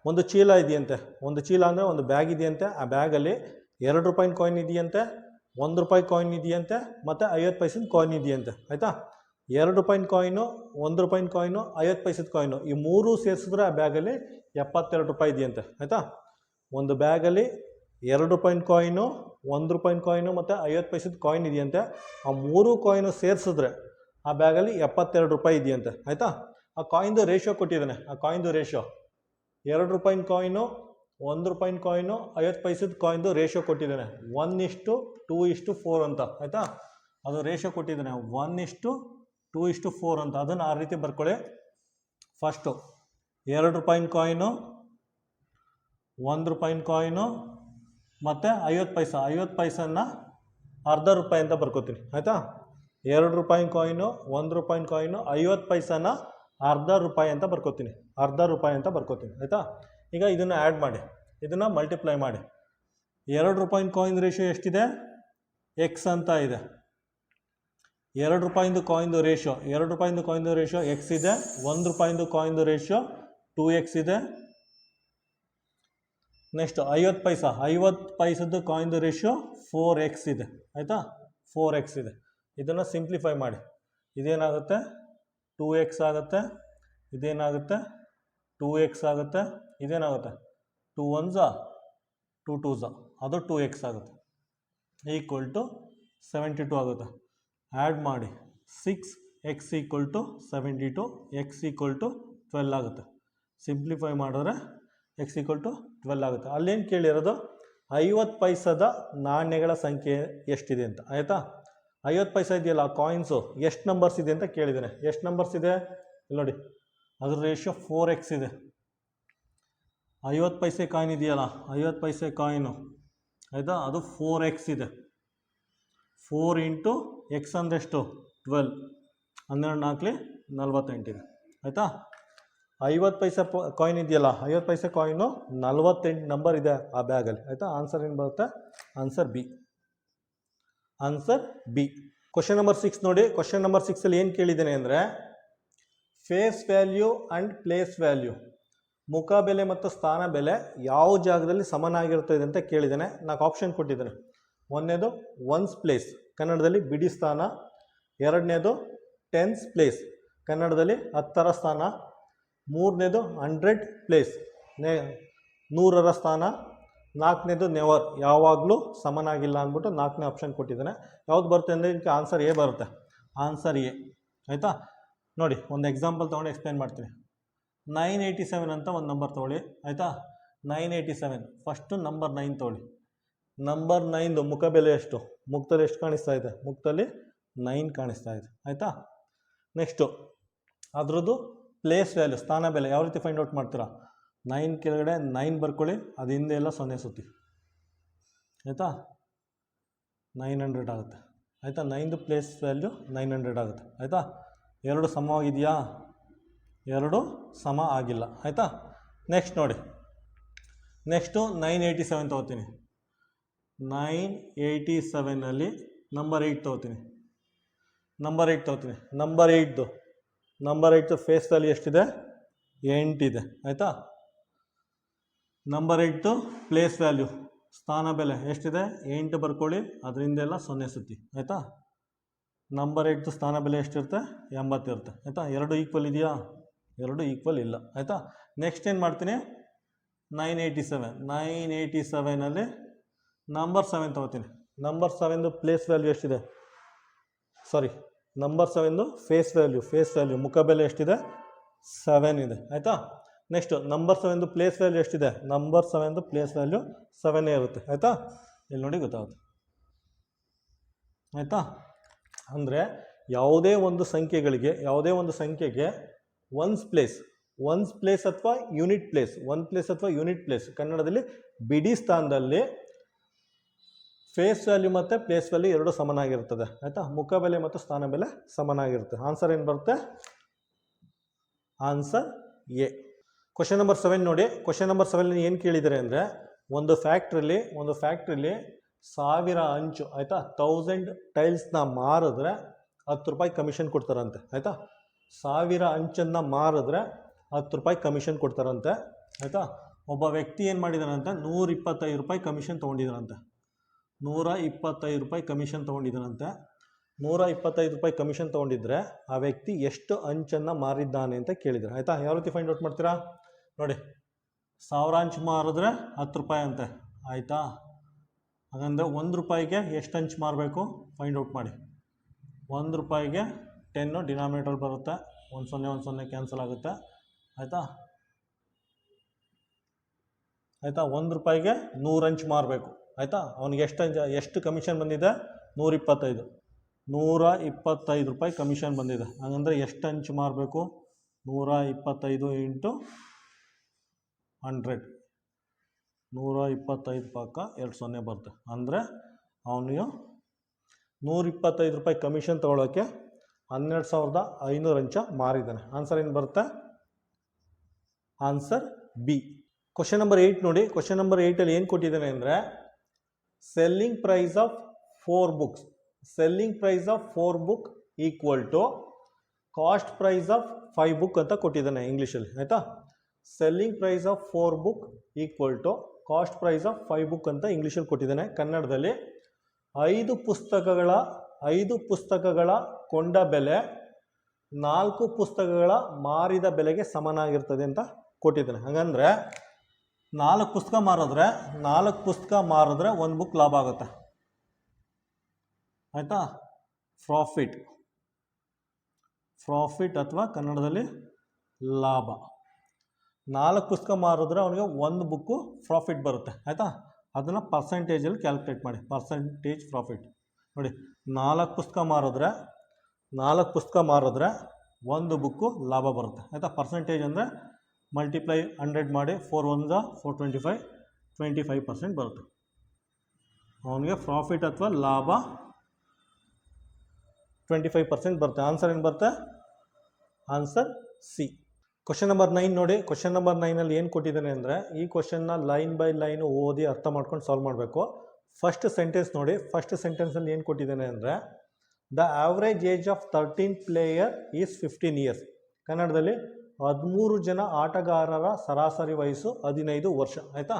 ಒಂದು ಚೀಲ ಇದೆಯಂತೆ, ಒಂದು ಚೀಲ ಅಂದರೆ ಒಂದು ಬ್ಯಾಗ್ ಇದೆಯಂತೆ, ಆ ಬ್ಯಾಗಲ್ಲಿ 2 ರೂಪಾಯಿನ ಕಾಯಿನ್ ಇದೆಯಂತೆ, 1 ರೂಪಾಯಿ ಕಾಯಿನ್ ಇದೆಯಂತೆ, ಮತ್ತು 50 ಪೈಸದ ಕಾಯಿನ್ ಇದೆಯಂತೆ ಆಯಿತಾ. 2 ರೂಪಾಯಿನ ಕಾಯಿನು, 1 ರೂಪಾಯಿನ ಕಾಯಿನು, 50 ಪೈಸದ ಕಾಯಿನು, ಈ ಮೂರೂ ಸೇರಿಸಿದ್ರೆ ಆ ಬ್ಯಾಗಲ್ಲಿ 72 ರೂಪಾಯಿ ಇದೆಯಂತೆ ಆಯಿತಾ. ಒಂದು ಬ್ಯಾಗಲ್ಲಿ 2 ರೂಪಾಯಿನ ಕಾಯಿನು, 1 ರೂಪಾಯಿನ ಕಾಯಿನು ಮತ್ತು 50 ಪೈಸದ ಕಾಯಿನ್ ಇದೆಯಂತೆ, ಆ ಮೂರು ಕಾಯಿನು ಸೇರಿಸಿದ್ರೆ ಆ ಬ್ಯಾಗಲ್ಲಿ 72 ರೂಪಾಯಿ ಇದೆಯಂತೆ ಆಯಿತಾ. ಆ ಕಾಯಿನ್ದು ರೇಷಿಯೋ ಕೊಟ್ಟಿದ್ದಾನೆ, ಆ ಕಾಯಿನ್ದು ರೇಷಿಯೋ 2 ರೂಪಾಯಿನ ಕಾಯಿನು, 1 ರೂಪಾಯಿನ ಕಾಯಿನು, 50 ಪೈಸದ ಕಾಯಿನ್ದು ರೇಷಿಯೋ ಕೊಟ್ಟಿದ್ದಾನೆ 1:2:4 ಅಂತ ಆಯಿತಾ. ಅದು ರೇಷಿಯೋ ಕೊಟ್ಟಿದ್ದಾನೆ 1:2:4 ಅಂತ. ಅದನ್ನು ಆ ರೀತಿ ಬರ್ಕೊಳ್ಳಿ. ಫಸ್ಟು 2 ರೂಪಾಯಿನ ಕಾಯಿನು, 1 ರೂಪಾಯಿನ ಕಾಯಿನು ಮತ್ತು 50 ಪೈಸನ್ನ ಅರ್ಧ ರೂಪಾಯಿ ಅಂತ ಬರ್ಕೋತೀನಿ ಆಯಿತಾ. 2 ರೂಪಾಯಿನ ಕಾಯಿನು, 1 ರೂಪಾಯಿನ ಕಾಯಿನು, 50 ಪೈಸನ ಅರ್ಧ ರೂಪಾಯಿ ಅಂತ ಬರ್ಕೋತೀನಿ ಆಯಿತಾ. ಈಗ ಇದನ್ನು ಆ್ಯಡ್ ಮಾಡಿ, ಇದನ್ನು ಮಲ್ಟಿಪ್ಲೈ ಮಾಡಿ. 2 ರೂಪಾಯಿನ ಕಾಯಿನ್ ರೇಷಿಯೋ ಎಷ್ಟಿದೆ, ಎಕ್ಸ್ ಅಂತ ಇದೆ. 2 ರೂಪಾಯಿಂದು ಕಾಯಿನ್ದು ರೇಷಿಯೋ, 2 ರೂಪಾಯಿಂದು ಕಾಯಿನ್ದು ರೇಷಿಯೋ ಎಕ್ಸ್ ಇದೆ. 1 ರೂಪಾಯಿಂದು ಕಾಯಿನ್ದು ರೇಷಿಯೋ 2x ಇದೆ. ನೆಕ್ಸ್ಟ್ 50 ಪೈಸದ್ದು ಕಾಯಿನ್ದು ರೇಷಿಯೋ 4x ಇದೆ ಆಯಿತಾ, 4x ಇದೆ. ಇದನ್ನು ಸಿಂಪ್ಲಿಫೈ ಮಾಡಿ, ಇದೇನಾಗುತ್ತೆ 2x ಆಗುತ್ತೆ, ಇದೇನಾಗುತ್ತೆ 2x ಆಗುತ್ತೆ, ಇದೇನಾಗುತ್ತೆ 2 1s 2 2s, ಅದು 2x ಆಗುತ್ತೆ, ಈಕ್ವಲ್ ಟು 72 ಆಗುತ್ತೆ. ಆ್ಯಡ್ ಮಾಡಿ 6x equal to 72, x equal to 12 ಆಗುತ್ತೆ. ಸಿಂಪ್ಲಿಫೈ ಮಾಡಿದ್ರೆ x ಈಕ್ವಲ್ ಟು 12 ಆಗುತ್ತೆ. ಅಲ್ಲೇನು ಕೇಳಿರೋದು 50 ಪೈಸದ ನಾಣ್ಯಗಳ ಸಂಖ್ಯೆ ಎಷ್ಟಿದೆ ಅಂತ ಆಯಿತಾ. 50 ಪೈಸೆ ಇದೆಯಲ್ಲ ಆ ಕಾಯಿನ್ಸು ಎಷ್ಟು ನಂಬರ್ಸ್ ಇದೆ ಅಂತ ಕೇಳಿದ್ದೇನೆ. ಎಷ್ಟು ನಂಬರ್ಸ್ ಇದೆ ಇಲ್ಲಿ ನೋಡಿ, ಅದ್ರ ರೇಷಿಯೋ 4x ಇದೆ. 50 ಪೈಸೆ ಕಾಯಿನ್ ಇದೆಯಲ್ಲ, 50 ಪೈಸೆ ಕಾಯಿನು ಆಯಿತಾ, ಅದು 4x ಇದೆ. 4 ಇಂಟು ಎಕ್ಸ್ ಅಂದರೆ ಎಷ್ಟು 12, 12 48 ಇದೆ ಆಯಿತಾ. 50 ಪೈಸೆ ಕಾಯಿನ್ ಇದೆಯಲ್ಲ, 50 ಪೈಸೆ ಕಾಯಿನು 48 ನಂಬರ್ ಇದೆ ಆ ಬ್ಯಾಗಲ್ಲಿ ಆಯಿತಾ. ಆನ್ಸರ್ ಏನು ಬರುತ್ತೆ, answer B, answer B. Question number 6 ನೋಡಿ. ಕ್ವಶನ್ ನಂಬರ್ 6ಅಲ್ಲಿ ಏನು ಕೇಳಿದ್ದೇನೆ ಅಂದರೆ, face value and place value, ಮುಖ ಬೆಲೆ ಮತ್ತು ಸ್ಥಾನ ಬೆಲೆ ಯಾವ ಜಾಗದಲ್ಲಿ ಸಮನಾಗಿರುತ್ತದೆ ಅಂತ ಕೇಳಿದ್ದೇನೆ. 4 ಆಪ್ಷನ್ ಕೊಟ್ಟಿದ್ದೇನೆ. ಒಂದನೇದು ಒನ್ಸ್ ಪ್ಲೇಸ್, ಕನ್ನಡದಲ್ಲಿ ಬಿಡಿ ಸ್ಥಾನ. ಎರಡನೇದು ಟೆನ್ಸ್ ಪ್ಲೇಸ್, ಕನ್ನಡದಲ್ಲಿ 10ರ ಸ್ಥಾನ. ಮೂರನೇದು 100 ಪ್ಲೇಸ್, 100ರ ಸ್ಥಾನ. ನಾಲ್ಕನೇದು ನೆವರ್, ಯಾವಾಗಲೂ ಸಮನಾಗಿಲ್ಲ ಅಂದ್ಬಿಟ್ಟು 4ನೇ ಆಪ್ಷನ್ ಕೊಟ್ಟಿದ್ದಾನೆ. ಯಾವ್ದು ಬರುತ್ತೆ ಅಂದರೆ ಇದಕ್ಕೆ ಆನ್ಸರ್ ಎ ಬರುತ್ತೆ, ಆನ್ಸರ್ ಎ ಆಯಿತಾ. ನೋಡಿ ಒಂದು ಎಕ್ಸಾಂಪಲ್ ತೊಗೊಂಡು ಎಕ್ಸ್ಪ್ಲೇನ್ ಮಾಡ್ತೀನಿ. 987 ಅಂತ ಒಂದು ನಂಬರ್ ತೊಗೊಳ್ಳಿ ಆಯಿತಾ. 987, ಫಸ್ಟು ನಂಬರ್ 9 ತೊಗೊಳ್ಳಿ. ನಂಬರ್ 9ದು ಮುಖ ಬೆಲೆ ಎಷ್ಟು, ಮುಖದಲ್ಲಿ ಎಷ್ಟು ಕಾಣಿಸ್ತಾ ಇದೆ, ಮುಖದಲ್ಲಿ 9 ಕಾಣಿಸ್ತಾ ಇದೆ ಆಯಿತಾ. ನೆಕ್ಸ್ಟು ಅದರದ್ದು ಪ್ಲೇಸ್ ವ್ಯಾಲ್ಯೂ, ಸ್ಥಾನ ಬೆಲೆ ಯಾವ ರೀತಿ ಫೈಂಡ್ ಔಟ್ ಮಾಡ್ತೀರಾ, 9 ಕೆಳಗಡೆ 9 ಬರ್ಕೊಳ್ಳಿ, ಅದು ಹಿಂದೆ ಎಲ್ಲ 0 ಸುತ್ತಿ ಆಯಿತಾ. 900 ಆಗುತ್ತೆ ಆಯಿತಾ. 9ದು ಪ್ಲೇಸ್ ವ್ಯಾಲ್ಯೂ 900 ಆಗುತ್ತೆ ಆಯಿತಾ. ಎರಡು ಸಮವಾಗಿದೆಯಾ, ಎರಡು ಸಮ ಆಗಿಲ್ಲ ಆಯಿತಾ. ನೆಕ್ಸ್ಟ್ ನೋಡಿ, ನೆಕ್ಸ್ಟು 987 ತೊಗೋತೀನಿ. 987ನಲ್ಲಿ ನಂಬರ್ 8 ತೊಗೋತೀನಿ. ನಂಬರ್ 8 ಫೇಸ್ ವ್ಯಾಲ್ಯೂ ಎಷ್ಟಿದೆ, 8 ಆಯಿತಾ. ನಂಬರ್ 8 ಪ್ಲೇಸ್ ವ್ಯಾಲ್ಯೂ ಸ್ಥಾನ ಬೆಲೆ ಎಷ್ಟಿದೆ 8 ಬರ್ಕೊಳ್ಳಿ, ಅದರಿಂದೆಲ್ಲ 0 ಸತಿ ಆಯಿತಾ. ನಂಬರ್ 8 ಸ್ಥಾನ ಬೆಲೆ ಎಷ್ಟಿರುತ್ತೆ 80 ಇರುತ್ತೆ ಆಯಿತಾ. 2 ಈಕ್ವಲ್ ಇದೆಯಾ, 2 ಈಕ್ವಲ್ ಇಲ್ಲ ಆಯಿತಾ. ನೆಕ್ಸ್ಟ್ ಏನು ಮಾಡ್ತೀನಿ 987 ನಂಬರ್ 7 ತೊಗೋತೀನಿ. ನಂಬರ್ 7 ಪ್ಲೇಸ್ ವ್ಯಾಲ್ಯೂ ಎಷ್ಟಿದೆ, ಸಾರಿ ನಂಬರ್ 7 ಫೇಸ್ ವ್ಯಾಲ್ಯೂ ಮುಖ ಬೆಲೆ ಎಷ್ಟಿದೆ 7 ಇದೆ ಆಯಿತಾ. ನೆಕ್ಸ್ಟ್ ನಂಬರ್ 7 ಪ್ಲೇಸ್ ವ್ಯಾಲ್ಯೂ ಎಷ್ಟಿದೆ, ನಂಬರ್ 7 ಪ್ಲೇಸ್ ವ್ಯಾಲ್ಯೂ 7 ಇರುತ್ತೆ ಆಯಿತಾ. ಇಲ್ಲಿ ನೋಡಿ ಗೊತ್ತಾಗುತ್ತೆ ಆಯಿತಾ. ಅಂದರೆ ಯಾವುದೇ ಒಂದು ಸಂಖ್ಯೆಗೆ ಒನ್ಸ್ ಪ್ಲೇಸ್ ಅಥವಾ ಯೂನಿಟ್ ಪ್ಲೇಸ್ ಕನ್ನಡದಲ್ಲಿ ಬಿಡಿ ಸ್ಥಾನದಲ್ಲಿ ಫೇಸ್ ವ್ಯಾಲ್ಯೂ ಮತ್ತು ಪ್ಲೇಸ್ ವ್ಯಾಲ್ಯೂ ಎರಡು ಸಮನಾಗಿರ್ತದೆ ಆಯಿತಾ. ಮುಖ ಬೆಲೆ ಮತ್ತು ಸ್ಥಾನ ಬೆಲೆ ಸಮನಾಗಿರುತ್ತೆ. ಆನ್ಸರ್ ಏನು ಬರುತ್ತೆ, ಆನ್ಸರ್ ಎ. ಕ್ವಶನ್ ನಂಬರ್ 7 ನೋಡಿ. ಕ್ವಶನ್ ನಂಬರ್ 7 ಏನು ಕೇಳಿದ್ದಾರೆ ಅಂದರೆ, ಒಂದು ಫ್ಯಾಕ್ಟ್ರಿಲಿ 1000 ಅಂಚು ಆಯಿತಾ 1000 ಟೈಲ್ಸ್ನ ಮಾರಿದ್ರೆ 10 ರೂಪಾಯಿ ಕಮಿಷನ್ ಕೊಡ್ತಾರಂತೆ ಆಯಿತಾ. 1000 ಅಂಚನ್ನು ಮಾರಿದ್ರೆ 10 ರೂಪಾಯಿ ಕಮಿಷನ್ ಕೊಡ್ತಾರಂತೆ ಆಯಿತಾ. ಒಬ್ಬ ವ್ಯಕ್ತಿ ಏನು ಮಾಡಿದಾನಂತೆ 125 ರೂಪಾಯಿ ಕಮಿಷನ್ ತೊಗೊಂಡಿದ್ದಾನಂತೆ. 125 ರೂಪಾಯಿ ಕಮಿಷನ್ ತೊಗೊಂಡಿದ್ದಾನಂತೆ. 125 ರೂಪಾಯಿ ಕಮಿಷನ್ ತೊಗೊಂಡಿದ್ರೆ ಆ ವ್ಯಕ್ತಿ ಎಷ್ಟು ಅಂಚನ್ನು ಮಾರಿದ್ದಾನೆ ಅಂತ ಕೇಳಿದ್ದಾರೆ ಆಯಿತಾ. ಯಾವ ರೀತಿ ಫೈಂಡ್ ಔಟ್ ಮಾಡ್ತೀರಾ ನೋಡಿ. 1000 ಅಂಚು ಮಾರಿದ್ರೆ 10 ರೂಪಾಯಿ ಅಂತೆ ಆಯಿತಾ. ಹಾಗಂದರೆ 1 ರೂಪಾಯಿಗೆ ಎಷ್ಟು ಅಂಚು ಮಾರಬೇಕು ಫೈಂಡ್ ಔಟ್ ಮಾಡಿ. 1 ರೂಪಾಯಿಗೆ 10 ಡಿನಾಮಿನೇಟರ್ ಬರುತ್ತೆ, 10 ಕ್ಯಾನ್ಸಲ್ ಆಗುತ್ತೆ ಆಯಿತಾ. 1 ರೂಪಾಯಿಗೆ 100 ಅಂಚು ಮಾರಬೇಕು ಆಯಿತಾ. ಅವನಿಗೆ ಎಷ್ಟು ಕಮಿಷನ್ ಬಂದಿದೆ 125 ರೂಪಾಯಿ ಕಮಿಷನ್ ಬಂದಿದೆ. ಹಾಗಂದರೆ ಎಷ್ಟು ಅಂಚು ಮಾರಬೇಕು 125 ಇಂಟು 100 125 ಪಕ್ಕ 2 ಬರುತ್ತೆ. ಅಂದರೆ ಅವನಿಗೆ 125 ರೂಪಾಯಿ ಕಮಿಷನ್ ತೊಗೊಳೋಕ್ಕೆ 12,500 ಅಂಚ ಮಾರಿದ್ದಾನೆ. ಆನ್ಸರ್ ಏನು ಬರುತ್ತೆ, ಆನ್ಸರ್ ಬಿ. ಕ್ವಶನ್ ನಂಬರ್ 8 ನೋಡಿ. ಕ್ವಶನ್ ನಂಬರ್ 8ಅಲ್ಲಿ ಏನು ಕೊಟ್ಟಿದ್ದಾನೆ ಅಂದರೆ, selling price of 4 book equal to cost price of 5 book ಅಂತ ಕೊಟ್ಟಿದ್ದಾನೆ ಇಂಗ್ಲೀಷಲ್ಲಿ ಆಯಿತಾ. Selling price of 4 book equal to cost price of 5 book ಅಂತ ಇಂಗ್ಲೀಷಲ್ಲಿ ಕೊಟ್ಟಿದ್ದಾನೆ. ಕನ್ನಡದಲ್ಲಿ 5 ಪುಸ್ತಕಗಳ ಕೊಂಡ ಬೆಲೆ 4 ಪುಸ್ತಕಗಳ ಮಾರಿದ ಬೆಲೆಗೆ ಸಮನಾಗಿರ್ತದೆ ಅಂತ ಕೊಟ್ಟಿದ್ದಾನೆ. ಹಾಗಂದರೆ 4 ಪುಸ್ತಕ ಮಾರಿದ್ರೆ 1 ಬುಕ್ ಲಾಭ ಆಗುತ್ತೆ ಆಯಿತಾ. ಪ್ರಾಫಿಟ್ ಅಥವಾ ಕನ್ನಡದಲ್ಲಿ ಲಾಭ. 4 ಪುಸ್ತಕ ಮಾರಿದ್ರೆ ಅವನಿಗೆ 1 ಬುಕ್ಕು ಪ್ರಾಫಿಟ್ ಬರುತ್ತೆ ಆಯಿತಾ. ಅದನ್ನು ಪರ್ಸೆಂಟೇಜಲ್ಲಿ ಕ್ಯಾಲ್ಕುಲೇಟ್ ಮಾಡಿ. ಪರ್ಸೆಂಟೇಜ್ ಪ್ರಾಫಿಟ್ ನೋಡಿ. 4 ಪುಸ್ತಕ ಮಾರಿದ್ರೆ 1 ಬುಕ್ಕು ಲಾಭ ಬರುತ್ತೆ ಆಯಿತಾ. ಪರ್ಸೆಂಟೇಜ್ ಅಂದರೆ ಮಲ್ಟಿಪ್ಲೈ 100 ಮಾಡಿ 4 1 425 25% ಬರುತ್ತೆ. ಅವನಿಗೆ ಪ್ರಾಫಿಟ್ ಅಥವಾ ಲಾಭ 25% ಬರುತ್ತೆ. ಆನ್ಸರ್ ಏನು ಬರುತ್ತೆ, ಆನ್ಸರ್ ಸಿ. ಕ್ವಶನ್ ನಂಬರ್ 9 ನೋಡಿ. ಕ್ವಶನ್ ನಂಬರ್ 9ಅಲ್ಲಿ ಏನು ಕೊಟ್ಟಿದ್ದಾನೆ ಅಂದರೆ, ಈ ಕ್ವಶನ್ನ ಲೈನ್ ಬೈ ಲೈನ್ ಓದಿ ಅರ್ಥ ಮಾಡ್ಕೊಂಡು ಸಾಲ್ವ್ ಮಾಡಬೇಕು. ಫಸ್ಟ್ ಸೆಂಟೆನ್ಸ್ ನೋಡಿ. ಫಸ್ಟ್ ಸೆಂಟೆನ್ಸಲ್ಲಿ ಏನು ಕೊಟ್ಟಿದ್ದಾನೆ ಅಂದರೆ, the average age of 13 player is 15 years. ಕನ್ನಡದಲ್ಲಿ 13 ಜನ ಆಟಗಾರರ ಸರಾಸರಿ ವಯಸ್ಸು 15 ವರ್ಷ ಆಯಿತಾ.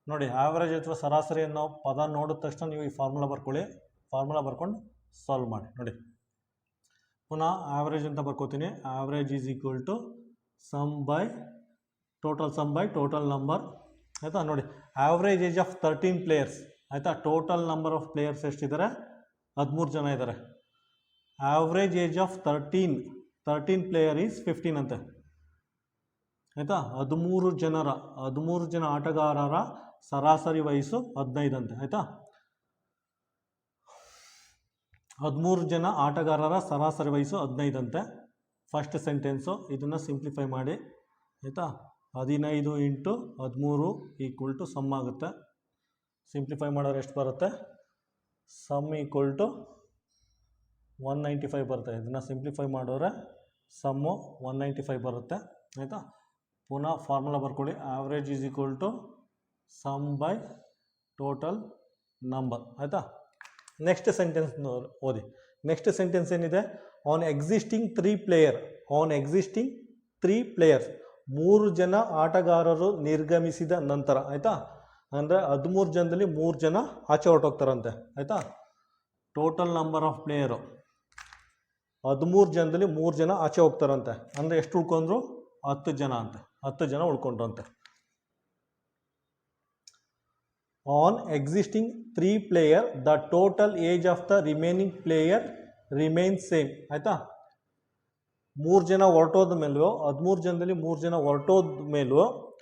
ನೋಡಿ, ಆವ್ರೇಜ್ ಅಥವಾ ಸರಾಸರಿ ಅನ್ನೋ ಪದ ನೋಡಿದ ತಕ್ಷಣ ನೀವು ಈ ಫಾರ್ಮುಲಾ ಬರ್ಕೊಳ್ಳಿ. ಫಾರ್ಮುಲಾ ಬರ್ಕೊಂಡು ಸಾಲ್ವ್ ಮಾಡಿ. ನೋಡಿ, ಪುನಃ ಆವ್ರೇಜ್ ಅಂತ ಬರ್ಕೋತೀನಿ. Average is equal to sum by total number ಆಯಿತಾ. ನೋಡಿ, ಆವ್ರೇಜ್ ಏಜ್ ಆಫ್ 13 ಪ್ಲೇಯರ್ಸ್ ಆಯಿತಾ. ಟೋಟಲ್ ನಂಬರ್ ಆಫ್ ಪ್ಲೇಯರ್ಸ್ ಎಷ್ಟಿದ್ದಾರೆ 13 ಜನ ಇದ್ದಾರೆ. Average age of 13 player is 15 ಅಂತೆ ಆಯಿತಾ. 13 ಜನ ಆಟಗಾರರ ಸರಾಸರಿ ವಯಸ್ಸು 15 ಅಂತೆ ಆಯಿತಾ. 13 ಜನ ಆಟಗಾರರ ಸರಾಸರಿ ವಯಸ್ಸು 15 ಅಂತೆ. ಫಸ್ಟ್ ಸೆಂಟೆನ್ಸು ಇದನ್ನು ಸಿಂಪ್ಲಿಫೈ ಮಾಡಿ ಆಯಿತಾ. 15 ಇಂಟು 13 ಈಕ್ವಲ್ ಟು ಸಮ್ ಆಗುತ್ತೆ. ಸಿಂಪ್ಲಿಫೈ ಮಾಡೋರು ಎಷ್ಟು ಬರುತ್ತೆ, ಸಮ್ ಈಕ್ವಲ್ ಟು 195 ಬರುತ್ತೆ. ಇದನ್ನು ಸಿಂಪ್ಲಿಫೈ ಮಾಡೋರೆ ಸಮ್ಮು 195 ಬರುತ್ತೆ ಆಯಿತಾ. ಪುನಃ ಫಾರ್ಮುಲಾ ಬರ್ಕೊಳ್ಳಿ. Average is equal to sum by total number ಆಯಿತಾ. ನೆಕ್ಸ್ಟ್ ಸೆಂಟೆನ್ಸ್ ಓದಿ. ನೆಕ್ಸ್ಟ್ ಸೆಂಟೆನ್ಸ್ ಏನಿದೆ, ಆನ್ ಎಕ್ಸಿಸ್ಟಿಂಗ್ 3 ಪ್ಲೇಯರ್ಸ್ 3 ಜನ ಆಟಗಾರರು ನಿರ್ಗಮಿಸಿದ ನಂತರ, ಆಯಿತಾ. ಅಂದರೆ 13 ಜನದಲ್ಲಿ 3 ಜನ ಆಚೆ ಹೊರಟೋಗ್ತಾರಂತೆ, ಆಯಿತಾ. ಟೋಟಲ್ ನಂಬರ್ ಆಫ್ ಪ್ಲೇಯರು 13 ಜನದಲ್ಲಿ 3 ಜನ ಆಚೆ ಹೋಗ್ತಾರಂತೆ. ಅಂದರೆ ಎಷ್ಟು ಉಳ್ಕೊಂಡ್ರು? 10 ಜನ ಅಂತೆ, 10 ಜನ ಉಳ್ಕೊಂಡ್ರಂತೆ. On existing 3 player the total age of the remaining player remains same, ಆಯಿತಾ. 3 ಜನ ಹೊರಟೋದ ಮೇಲೂ 13 ಜನದಲ್ಲಿ 3 ಜನ ಹೊರಟೋದ ಮೇಲೂ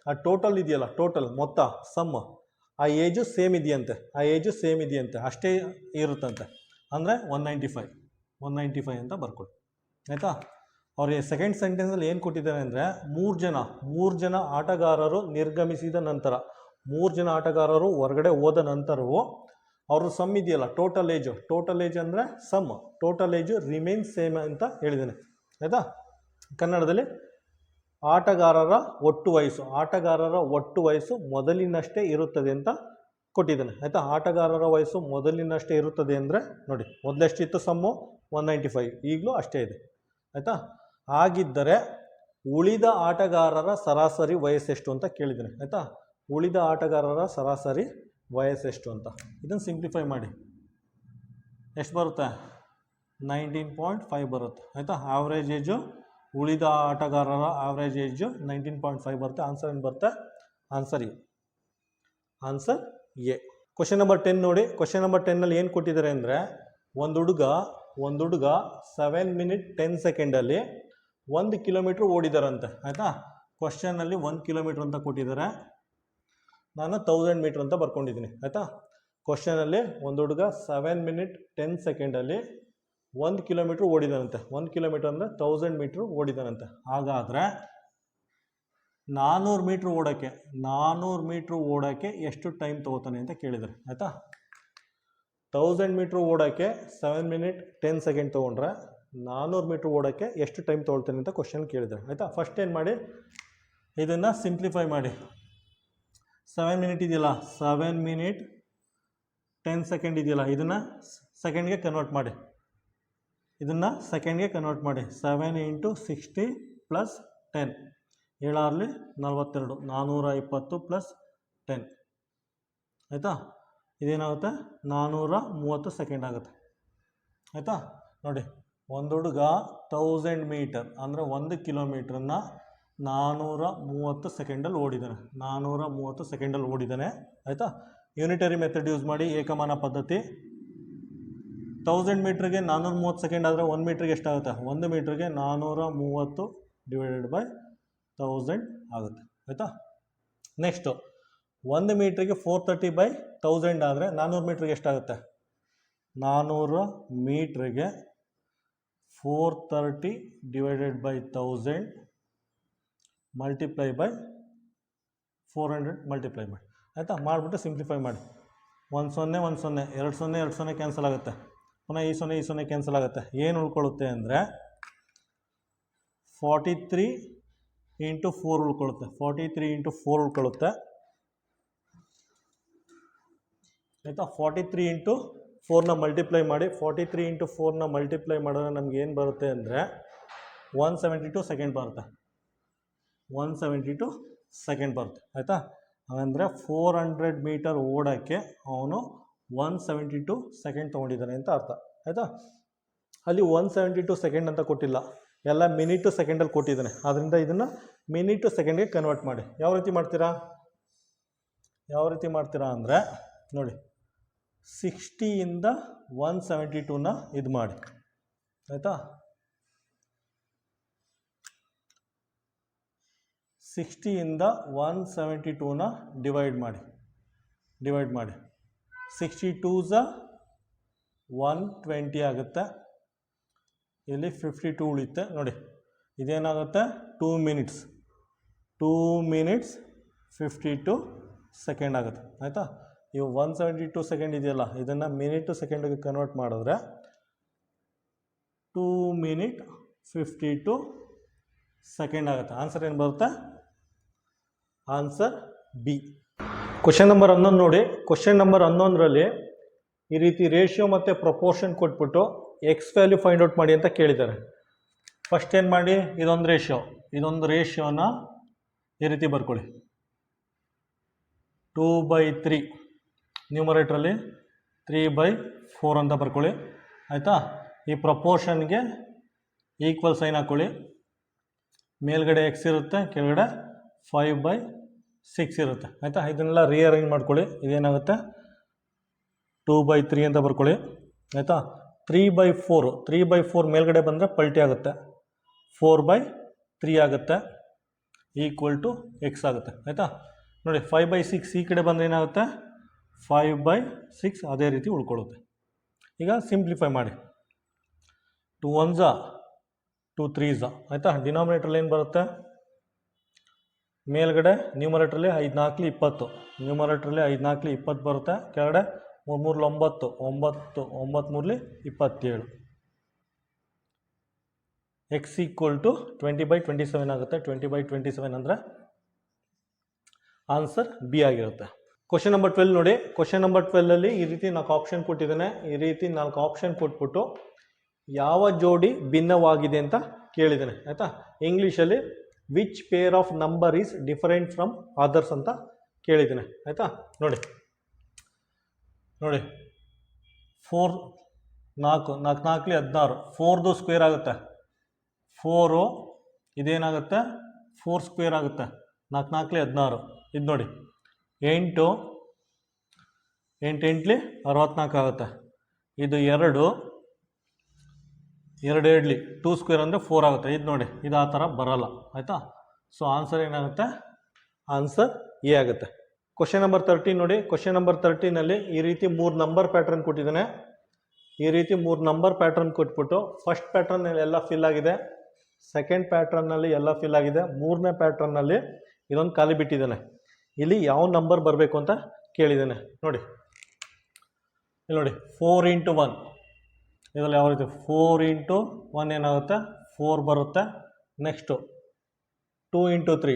ಆ ಟೋಟಲ್ ಇದೆಯಲ್ಲ, ಟೋಟಲ್ ಮೊತ್ತ ಸಮ್, ಆ ಏಜು ಸೇಮ್ ಇದೆಯಂತೆ, ಅಷ್ಟೇ ಇರುತ್ತಂತೆ. ಅಂದರೆ 195 ಅಂತ ಬರ್ಕೊಳ್ಳಿ, ಆಯಿತಾ. ಅವ್ರಿಗೆ ಸೆಕೆಂಡ್ ಸೆಂಟೆನ್ಸಲ್ಲಿ ಏನು ಕೊಟ್ಟಿದ್ದಾರೆ ಅಂದರೆ 3 ಜನ ಆಟಗಾರರು ನಿರ್ಗಮಿಸಿದ ನಂತರ, 3 ಜನ ಆಟಗಾರರು ಹೊರಗಡೆ ಹೋದ ನಂತರವೂ ಅವ್ರ ಸಮ್ ಇದೆಯಲ್ಲ, ಟೋಟಲ್ ಏಜ್ ಅಂದರೆ sum, total age remains same ಅಂತ ಹೇಳಿದ್ದೇನೆ, ಆಯಿತಾ. ಕನ್ನಡದಲ್ಲಿ ಆಟಗಾರರ ಒಟ್ಟು ವಯಸ್ಸು ಮೊದಲಿನಷ್ಟೇ ಇರುತ್ತದೆ ಅಂತ ಕೊಟ್ಟಿದ್ದಾನೆ, ಆಯಿತಾ. ಆಟಗಾರರ ವಯಸ್ಸು ಮೊದಲಿನಷ್ಟೇ ಇರುತ್ತದೆ ಅಂದರೆ ನೋಡಿ, ಮೊದಲೆಷ್ಟಿತ್ತು ಸಮ್ಮು? 195, ಈಗಲೂ ಅಷ್ಟೇ ಇದೆ, ಆಯಿತಾ. ಹಾಗಿದ್ದರೆ ಉಳಿದ ಆಟಗಾರರ ಸರಾಸರಿ ವಯಸ್ಸೆಷ್ಟು ಅಂತ ಕೇಳಿದ್ದೇನೆ, ಆಯಿತಾ. ಉಳಿದ ಆಟಗಾರರ ಸರಾಸರಿ ವಯಸ್ಸೆಷ್ಟು ಅಂತ ಇದನ್ನು ಸಿಂಪ್ಲಿಫೈ ಮಾಡಿ ಎಷ್ಟು ಬರುತ್ತೆ? 19.5 ಬರುತ್ತೆ, ಆಯಿತಾ. ಆವ್ರೇಜ್ ಏಜು, ಉಳಿದ ಆಟಗಾರರ ಆವ್ರೇಜ್ ಏಜು 19.5 ಬರುತ್ತೆ. ಆನ್ಸರ್ ಏನು ಬರುತ್ತೆ? Answer A. ಕ್ವಶನ್ ನಂಬರ್ 10 ನೋಡಿ. ಕ್ವಶನ್ ನಂಬರ್ 10ನಲ್ಲಿ ಏನು ಕೊಟ್ಟಿದ್ದಾರೆ ಅಂದರೆ, ಒಂದು ಹುಡುಗ 7 ಮಿನಿಟ್ 10 ಸೆಕೆಂಡಲ್ಲಿ 1 ಕಿಲೋಮೀಟ್ರ್ ಓಡಿದಾರಂತೆ, ಆಯಿತಾ. ಕ್ವಶನಲ್ಲಿ 1 ಕಿಲೋಮೀಟ್ರ್ ಅಂತ ಕೊಟ್ಟಿದ್ದಾರೆ, ನಾನು 1000 ಮೀಟ್ರ್ ಅಂತ ಬರ್ಕೊಂಡಿದ್ದೀನಿ, ಆಯಿತಾ. ಕ್ವಶನಲ್ಲಿ ಒಂದು ಹುಡುಗ 7 ಮಿನಿಟ್ 10 ಸೆಕೆಂಡಲ್ಲಿ 1 ಕಿಲೋಮೀಟ್ರ್ ಓಡಿದಾನಂತೆ. 1 ಕಿಲೋಮೀಟ್ರ್ ಅಂದರೆ 1000 ಮೀಟ್ರ್ ಓಡಿದಾನಂತೆ. ಹಾಗಾದರೆ 400 ಮೀಟ್ರ್ ಓಡೋಕ್ಕೆ ಎಷ್ಟು ಟೈಮ್ ತೊಗೋತಾನೆ ಅಂತ ಕೇಳಿದರೆ, ಆಯಿತಾ. 1000 ಮೀಟ್ರ್ ಓಡೋಕ್ಕೆ 7 ಮಿನಿಟ್ 10 ಸೆಕೆಂಡ್ ತೊಗೊಂಡ್ರೆ 400 ಮೀಟ್ರ್ ಓಡೋಕ್ಕೆ ಎಷ್ಟು ಟೈಮ್ ತೊಗೊಳ್ತಾನೆ ಅಂತ ಕ್ವಶನ್ ಕೇಳಿದ್ದಾರೆ, ಆಯಿತಾ. ಫಸ್ಟ್ ಏನು ಮಾಡಿ, ಇದನ್ನು ಸಿಂಪ್ಲಿಫೈ ಮಾಡಿ. 7 ಮಿನಿಟ್ ಇದೆಯಲ್ಲ, 7 ಮಿನಿಟ್ 10 ಸೆಕೆಂಡ್ ಇದೆಯಲ್ಲ, ಇದನ್ನು ಸೆಕೆಂಡ್ಗೆ ಕನ್ವರ್ಟ್ ಮಾಡಿ. 7 ಇಂಟು 60 ಪ್ಲಸ್ 10, 7 42, 420 ಪ್ಲಸ್ 10, ಆಯಿತಾ. ಇದೇನಾಗುತ್ತೆ? 430 ಸೆಕೆಂಡ್ ಆಗುತ್ತೆ, ಆಯಿತಾ. ನೋಡಿ, ಒಂದು ಹುಡುಗ 1000 ಮೀಟರ್ ಅಂದರೆ 1 ಕಿಲೋಮೀಟ್ರನ್ನ 430 ಸೆಕೆಂಡಲ್ಲಿ ಓಡಿದ್ದಾನೆ, ಆಯಿತಾ. ಯೂನಿಟರಿ ಮೆಥಡ್ ಯೂಸ್ ಮಾಡಿ, ಏಕಮಾನ ಪದ್ಧತಿ. 1000 ಮೀಟ್ರಿಗೆ 430 ಸೆಕೆಂಡ್ ಆದರೆ 1 ಮೀಟ್ರಿಗೆ ಎಷ್ಟಾಗುತ್ತೆ? 1 ಮೀಟ್ರಿಗೆ 430 ಡಿವೈಡೆಡ್ ಬೈ 1000 ಆಗುತ್ತೆ, ಆಯಿತಾ. ನೆಕ್ಸ್ಟು 1 ಮೀಟ್ರಿಗೆ 430 ಬೈ 1000 ಆದರೆ 400 ಮೀಟ್ರಿಗೆ ಎಷ್ಟಾಗುತ್ತೆ? 400 ಮೀಟ್ರಿಗೆ 430 divided by 1000 multiply by 400 multiply ಮಾಡಿ, ಆಯಿತಾ. ಮಾಡಿಬಿಟ್ಟು ಸಿಂಪ್ಲಿಫೈ ಮಾಡಿ. 1 0 1 0, 2 0 2 0 ಕ್ಯಾನ್ಸಲ್ ಆಗುತ್ತೆ, ಪುನಃ ಈ 0 ಕ್ಯಾನ್ಸಲ್ ಆಗುತ್ತೆ. ಏನು ಉಳ್ಕೊಳ್ಳುತ್ತೆ ಅಂದರೆ 43 ಇಂಟು 4 ಉಳ್ಕೊಳ್ಳುತ್ತೆ, 43 ಇಂಟು 4 ಉಳ್ಕೊಳ್ಳುತ್ತೆ, ಆಯಿತಾ. 43 ಇಂಟು 4ನ ಮಲ್ಟಿಪ್ಲೈ ಮಾಡಿ. 43 ಇಂಟು 4ನ ಮಲ್ಟಿಪ್ಲೈ ಮಾಡಿದ್ರೆ ನಮ್ಗೆ ಏನು ಬರುತ್ತೆ ಅಂದರೆ 172 ಸೆಕೆಂಡ್ ಬರುತ್ತೆ, 172 ಸೆಕೆಂಡ್ ಬರುತ್ತೆ, ಆಯಿತಾ. ಅಂದರೆ 400 ಮೀಟರ್ ಓಡೋಕ್ಕೆ ಅವನು 172 ಸೆಕೆಂಡ್ ತೊಗೊಂಡಿದ್ದಾನೆ ಅಂತ ಅರ್ಥ, ಆಯಿತಾ. ಅಲ್ಲಿ 172 ಸೆಕೆಂಡ್ ಅಂತ ಕೊಟ್ಟಿಲ್ಲ, ಎಲ್ಲ ಮಿನಿಟು ಸೆಕೆಂಡಲ್ಲಿ ಕೊಟ್ಟಿದ್ದಾನೆ. ಆದ್ದರಿಂದ ಇದನ್ನು ಮಿನಿಟು ಸೆಕೆಂಡ್ಗೆ ಕನ್ವರ್ಟ್ ಮಾಡಿ. ಯಾವ ರೀತಿ ಮಾಡ್ತೀರಾ ಅಂದರೆ ನೋಡಿ, 60ಇಂದ 172ನ ಇದು ಮಾಡಿ, ಆಯಿತಾ. 60ಇಂದ 172ನ ಡಿವೈಡ್ ಮಾಡಿ. 62 120 ಆಗುತ್ತೆ, ಇಲ್ಲಿ 52 ಉಳಿಯುತ್ತೆ. ನೋಡಿ, ಇದೇನಾಗುತ್ತೆ? 2 ಮಿನಿಟ್ಸ್ 52 ಸೆಕೆಂಡ್ ಆಗುತ್ತೆ, ಆಯಿತಾ. ಇವು 172 ಸೆಕೆಂಡ್ ಇದೆಯಲ್ಲ, ಇದನ್ನು ಮಿನಿಟು ಸೆಕೆಂಡಿಗೆ ಕನ್ವರ್ಟ್ ಮಾಡಿದ್ರೆ 2 ಮಿನಿಟ್ 52 ಸೆಕೆಂಡ್ ಆಗುತ್ತೆ. ಆನ್ಸರ್ ಏನು ಬರುತ್ತೆ? Answer B. ಕ್ವಶನ್ ನಂಬರ್ 11 ನೋಡಿ. ಕ್ವಶನ್ ನಂಬರ್ 11ರಲ್ಲಿ ಈ ರೀತಿ ರೇಷಿಯೋ ಮತ್ತು ಪ್ರಪೋರ್ಷನ್ ಕೊಟ್ಬಿಟ್ಟು ಎಕ್ಸ್ ವ್ಯಾಲ್ಯೂ ಫೈಂಡ್ ಔಟ್ ಮಾಡಿ ಅಂತ ಕೇಳಿದ್ದಾರೆ. ಫಸ್ಟ್ ಏನು ಮಾಡಿ, ಇದೊಂದು ರೇಷಿಯೋನ ಈ ರೀತಿ ಬರ್ಕೊಳ್ಳಿ. 2/3 ನ್ಯೂಮರೇಟ್ರಲ್ಲಿ 3/4 ಅಂತ ಬರ್ಕೊಳ್ಳಿ. ಆಯಿತಾ? ಈ ಪ್ರಪೋರ್ಷನ್ಗೆ ಈಕ್ವಲ್ ಸೈನ್ ಹಾಕ್ಕೊಳ್ಳಿ. ಮೇಲ್ಗಡೆ ಎಕ್ಸ್ ಇರುತ್ತೆ, ಕೆಳಗಡೆ 5/6 ಇರುತ್ತೆ. ಆಯಿತಾ? ಇದನ್ನೆಲ್ಲ ರೀಅರೇಂಜ್ ಮಾಡ್ಕೊಳ್ಳಿ. ಇದೇನಾಗುತ್ತೆ 2/3 ಅಂತ ಬರ್ಕೊಳ್ಳಿ. ಆಯಿತಾ? 3/4 ಮೇಲ್ಗಡೆ ಬಂದರೆ ಪಲ್ಟಿ ಆಗುತ್ತೆ, 4/3 ಆಗುತ್ತೆ, ಈಕ್ವಲ್ ಟು ಎಕ್ಸ್ ಆಗುತ್ತೆ. ಆಯಿತಾ? ನೋಡಿ 5/6 ಈ ಕಡೆ ಬಂದರೆ ಏನಾಗುತ್ತೆ 5/6 ಅದೇ ರೀತಿ ಉಳ್ಕೊಳ್ಳುತ್ತೆ. ಈಗ ಸಿಂಪ್ಲಿಫೈ ಮಾಡಿ. 2 1s 2 3s. ಆಯಿತಾ? ಡಿನಾಮಿನೇಟ್ರಲ್ಲಿ ಏನು ಬರುತ್ತೆ, ಮೇಲ್ಗಡೆ ನ್ಯೂಮರೇಟ್ರಲ್ಲಿ 5 4 20, ನ್ಯೂಮರೇಟ್ರಲ್ಲಿ 5 4 20 ಬರುತ್ತೆ, ಕೆಳಗಡೆ 3 3 9 9 9 3 27. ಎಕ್ಸ್ ಈಕ್ವಲ್ ಟು 20/27 ಆಗುತ್ತೆ. 20/27 ಅಂದರೆ ಆನ್ಸರ್ ಬಿ ಆಗಿರುತ್ತೆ. ಕ್ವಶನ್ ನಂಬರ್ 12 ನೋಡಿ. ಕ್ವಶನ್ ನಂಬರ್ 12ಅಲ್ಲಿ ಈ ರೀತಿ 4 ಆಪ್ಷನ್ ಕೊಟ್ಟಿದ್ದಾನೆ. ಈ ರೀತಿ 4 ಆಪ್ಷನ್ ಕೊಟ್ಬಿಟ್ಟು ಯಾವ ಜೋಡಿ ಭಿನ್ನವಾಗಿದೆ ಅಂತ ಕೇಳಿದ್ದಾನೆ. ಆಯಿತಾ? ಇಂಗ್ಲೀಷಲ್ಲಿ which pair of number is different from others ಅಂತ ಕೇಳಿದ್ದಾನೆ. ಆಯಿತಾ? ನೋಡಿ 4 4 4 16, 4ದು ಸ್ಕ್ವೇರ್ ಆಗುತ್ತೆ 4, ಇದೇನಾಗುತ್ತೆ 4 ಸ್ಕ್ವೇರ್ ಆಗುತ್ತೆ, 4 4 16. ಇದು ನೋಡಿ 8 8 8 64 ಆಗುತ್ತೆ. ಇದು 2 2 2 2 ಸ್ಕ್ವೇರ್ ಅಂದರೆ 4 ಆಗುತ್ತೆ. ಇದು ನೋಡಿ, ಇದು ಆ ಥರ ಬರಲ್ಲ. ಆಯಿತಾ? ಸೊ ಆನ್ಸರ್ ಏನಾಗುತ್ತೆ, ಆನ್ಸರ್ ಎ ಆಗುತ್ತೆ. ಕ್ವಶನ್ ನಂಬರ್ 13 ನೋಡಿ. ಕ್ವಶನ್ ನಂಬರ್ 13ನಲ್ಲಿ ಈ ರೀತಿ 3 ನಂಬರ್ ಪ್ಯಾಟ್ರನ್ ಕೊಟ್ಟಿದ್ದಾನೆ. ಈ ರೀತಿ 3 ನಂಬರ್ ಪ್ಯಾಟ್ರನ್ ಕೊಟ್ಬಿಟ್ಟು ಫಸ್ಟ್ ಪ್ಯಾಟ್ರನ್ನಲ್ಲಿ ಎಲ್ಲ ಫಿಲ್ ಆಗಿದೆ, ಸೆಕೆಂಡ್ ಪ್ಯಾಟ್ರನ್ನಲ್ಲಿ ಎಲ್ಲ ಫಿಲ್ ಆಗಿದೆ, 3ನೇ ಪ್ಯಾಟ್ರನ್ನಲ್ಲಿ ಇದೊಂದು ಖಾಲಿ ಬಿಟ್ಟಿದ್ದಾನೆ. ಇಲ್ಲಿ ಯಾವ ನಂಬರ್ ಬರಬೇಕು ಅಂತ ಕೇಳಿದ್ದಾನೆ. ನೋಡಿ ಇಲ್ಲಿ ನೋಡಿ 4 × 1. ಇದರಲ್ಲಿ ಯಾವ ರೀತಿ 4 × 1 ಏನಾಗುತ್ತೆ 4 ಬರುತ್ತೆ. ನೆಕ್ಸ್ಟು 2 × 3,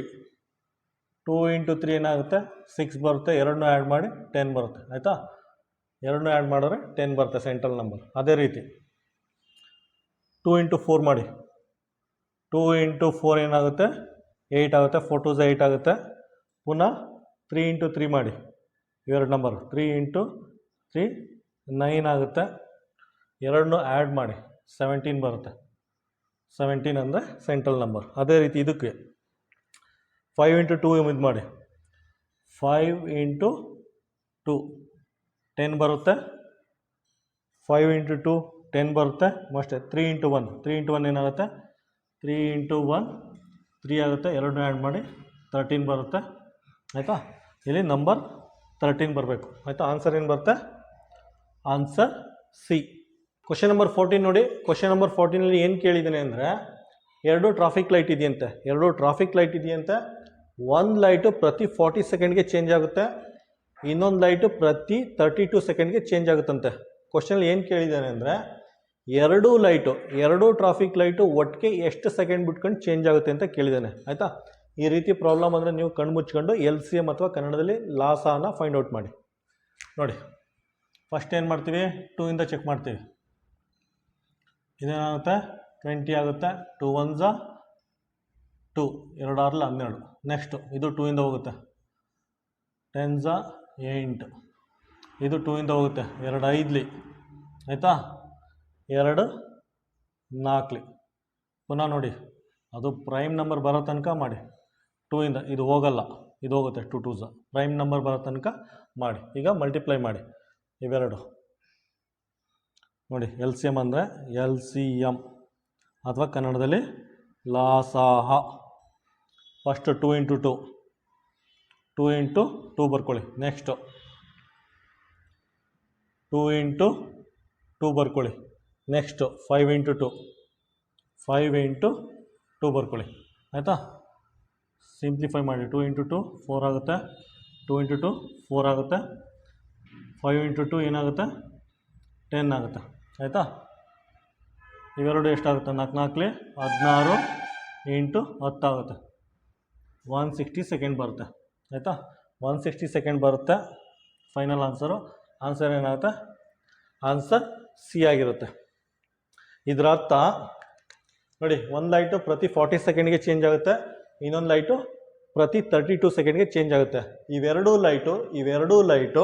2 × 3 ಏನಾಗುತ್ತೆ 6 ಬರುತ್ತೆ. ಎರಡನ್ನೂ ಆ್ಯಡ್ ಮಾಡಿ 10 ಬರುತ್ತೆ. ಆಯಿತಾ? ಎರಡನ್ನೂ ಆ್ಯಡ್ ಮಾಡಿದ್ರೆ 10 ಬರುತ್ತೆ ಸೆಂಟ್ರಲ್ ನಂಬರ್. ಅದೇ ರೀತಿ 2 × 4 ಮಾಡಿ. 2 × 4 ಏನಾಗುತ್ತೆ 8 ಆಗುತ್ತೆ. 4 2s 8 ಆಗುತ್ತೆ. ಪುನಃ 3 × 3 ಮಾಡಿ. ಇವೆರಡು ನಂಬರ್ 3 × 3 9 ಆಗುತ್ತೆ. ಎರಡನ್ನೂ ಆ್ಯಡ್ ಮಾಡಿ 17 ಬರುತ್ತೆ. 17 ಅಂದರೆ ಸೆಂಟ್ರಲ್ ನಂಬರ್. ಅದೇ ರೀತಿ ಇದಕ್ಕೆ 5 × 2 ಇದು ಮಾಡಿ. 5 × 2 10 ಬರುತ್ತೆ. 5 × 2 10 ಬರುತ್ತೆ. ಅಷ್ಟೇ 3 × 1. 3 × 1 ಏನಾಗುತ್ತೆ 3 × 1 3 ಆಗುತ್ತೆ. ಎರಡನ್ನೂ ಆ್ಯಡ್ ಮಾಡಿ 13 ಬರುತ್ತೆ. ಆಯಿತಾ? ಇಲ್ಲಿ ನಂಬರ್ 13 ಬರಬೇಕು. ಆಯಿತಾ? ಆನ್ಸರ್ ಏನು ಬರುತ್ತೆ, ಆನ್ಸರ್ ಸಿ. ಕ್ವಶನ್ ನಂಬರ್ 14 ನೋಡಿ. ಕ್ವಶನ್ ನಂಬರ್ 14ನಲ್ಲಿ ಏನು ಕೇಳಿದ್ದಾನೆ ಅಂದರೆ 2 ಟ್ರಾಫಿಕ್ ಲೈಟ್ ಇದೆಯಂತೆ. 2 ಟ್ರಾಫಿಕ್ ಲೈಟ್ ಇದೆಯಂತೆ. ಒಂದು ಲೈಟು ಪ್ರತಿ 40 ಸೆಕೆಂಡ್ಗೆ ಚೇಂಜ್ ಆಗುತ್ತೆ, ಇನ್ನೊಂದು ಲೈಟು ಪ್ರತಿ 32 ಸೆಕೆಂಡ್ಗೆ ಚೇಂಜ್ ಆಗುತ್ತಂತೆ. ಕ್ವಶನಲ್ಲಿ ಏನು ಕೇಳಿದ್ದಾನೆ ಅಂದರೆ 2 ಟ್ರಾಫಿಕ್ ಲೈಟು ಒಟ್ಟಿಗೆ ಎಷ್ಟು ಸೆಕೆಂಡ್ ಬಿಟ್ಕೊಂಡು ಚೇಂಜ್ ಆಗುತ್ತೆ ಅಂತ ಕೇಳಿದ್ದಾನೆ. ಆಯಿತಾ? ಈ ರೀತಿ ಪ್ರಾಬ್ಲಮ್ ಅಂದರೆ ನೀವು ಕಣ್ಣು ಮುಚ್ಕೊಂಡು LCM ಅಥವಾ ಕನ್ನಡದಲ್ಲಿ ಲಾಸನ ಫೈಂಡ್ ಔಟ್ ಮಾಡಿ. ನೋಡಿ ಫಸ್ಟ್ ಏನು ಮಾಡ್ತೀವಿ 2 ಇಂದ ಚೆಕ್ ಮಾಡ್ತೀವಿ. ಇದೇನಾಗುತ್ತೆ 20 ಆಗುತ್ತೆ. 2 1s 2, 2 6 12. ನೆಕ್ಸ್ಟು ಇದು 2 ಇಂದ ಹೋಗುತ್ತೆ. 10s 8, ಇದು 2 ಇಂದ ಹೋಗುತ್ತೆ. 2 5 ಆಯಿತಾ? 2 4. ಪುನಃ ನೋಡಿ ಅದು ಪ್ರೈಮ್ ನಂಬರ್ ಬರೋ ತನಕ ಮಾಡಿ. 2 ಇಂದ ಇದು ಹೋಗಲ್ಲ, ಇದು ಹೋಗುತ್ತೆ. 2 2s ಪ್ರೈಮ್ ನಂಬರ್ ಬರೋ ತನಕ ಮಾಡಿ. ಈಗ ಮಲ್ಟಿಪ್ಲೈ ಮಾಡಿ ಇವೆರಡು. ನೋಡಿ LCM ಅಂದರೆ LCM ಅಥವಾ ಕನ್ನಡದಲ್ಲಿ ಲಾಸಾಹ. ಫಸ್ಟು 2 × 2, 2 × 2 ಬರ್ಕೊಳ್ಳಿ. ನೆಕ್ಸ್ಟು 2 × 2 ಬರ್ಕೊಳ್ಳಿ. ನೆಕ್ಸ್ಟು 5 × 2, 5 × 2 ಬರ್ಕೊಳ್ಳಿ. ಆಯಿತಾ? ಸಿಂಪ್ಲಿಫೈ ಮಾಡಿ. 2 × 2 4 ಆಗುತ್ತೆ. 2 × 2 4 ಆಗುತ್ತೆ. 5 × 2 ಏನಾಗುತ್ತೆ 10 ಆಗುತ್ತೆ. ಆಯಿತಾ? ಇವೆರಡು ಎಷ್ಟಾಗುತ್ತೆ 4 4 16 × 10 ಆಗುತ್ತೆ. 160 ಸೆಕೆಂಡ್ ಬರುತ್ತೆ. ಆಯಿತಾ? 160 ಸೆಕೆಂಡ್ ಬರುತ್ತೆ ಫೈನಲ್ ಆನ್ಸರು. ಆನ್ಸರ್ ಏನಾಗುತ್ತೆ, ಆನ್ಸರ್ ಸಿ ಆಗಿರುತ್ತೆ. ಇದರ ಅರ್ಥ ನೋಡಿ ಒಂದು ಲೈಟು ಪ್ರತಿ 40 ಸೆಕೆಂಡ್ಗೆ ಚೇಂಜ್ ಆಗುತ್ತೆ, ಇನ್ನೊಂದು ಲೈಟು ಪ್ರತಿ 32 ಸೆಕೆಂಡ್ಗೆ ಚೇಂಜ್ ಆಗುತ್ತೆ. ಇವೆರಡೂ ಲೈಟು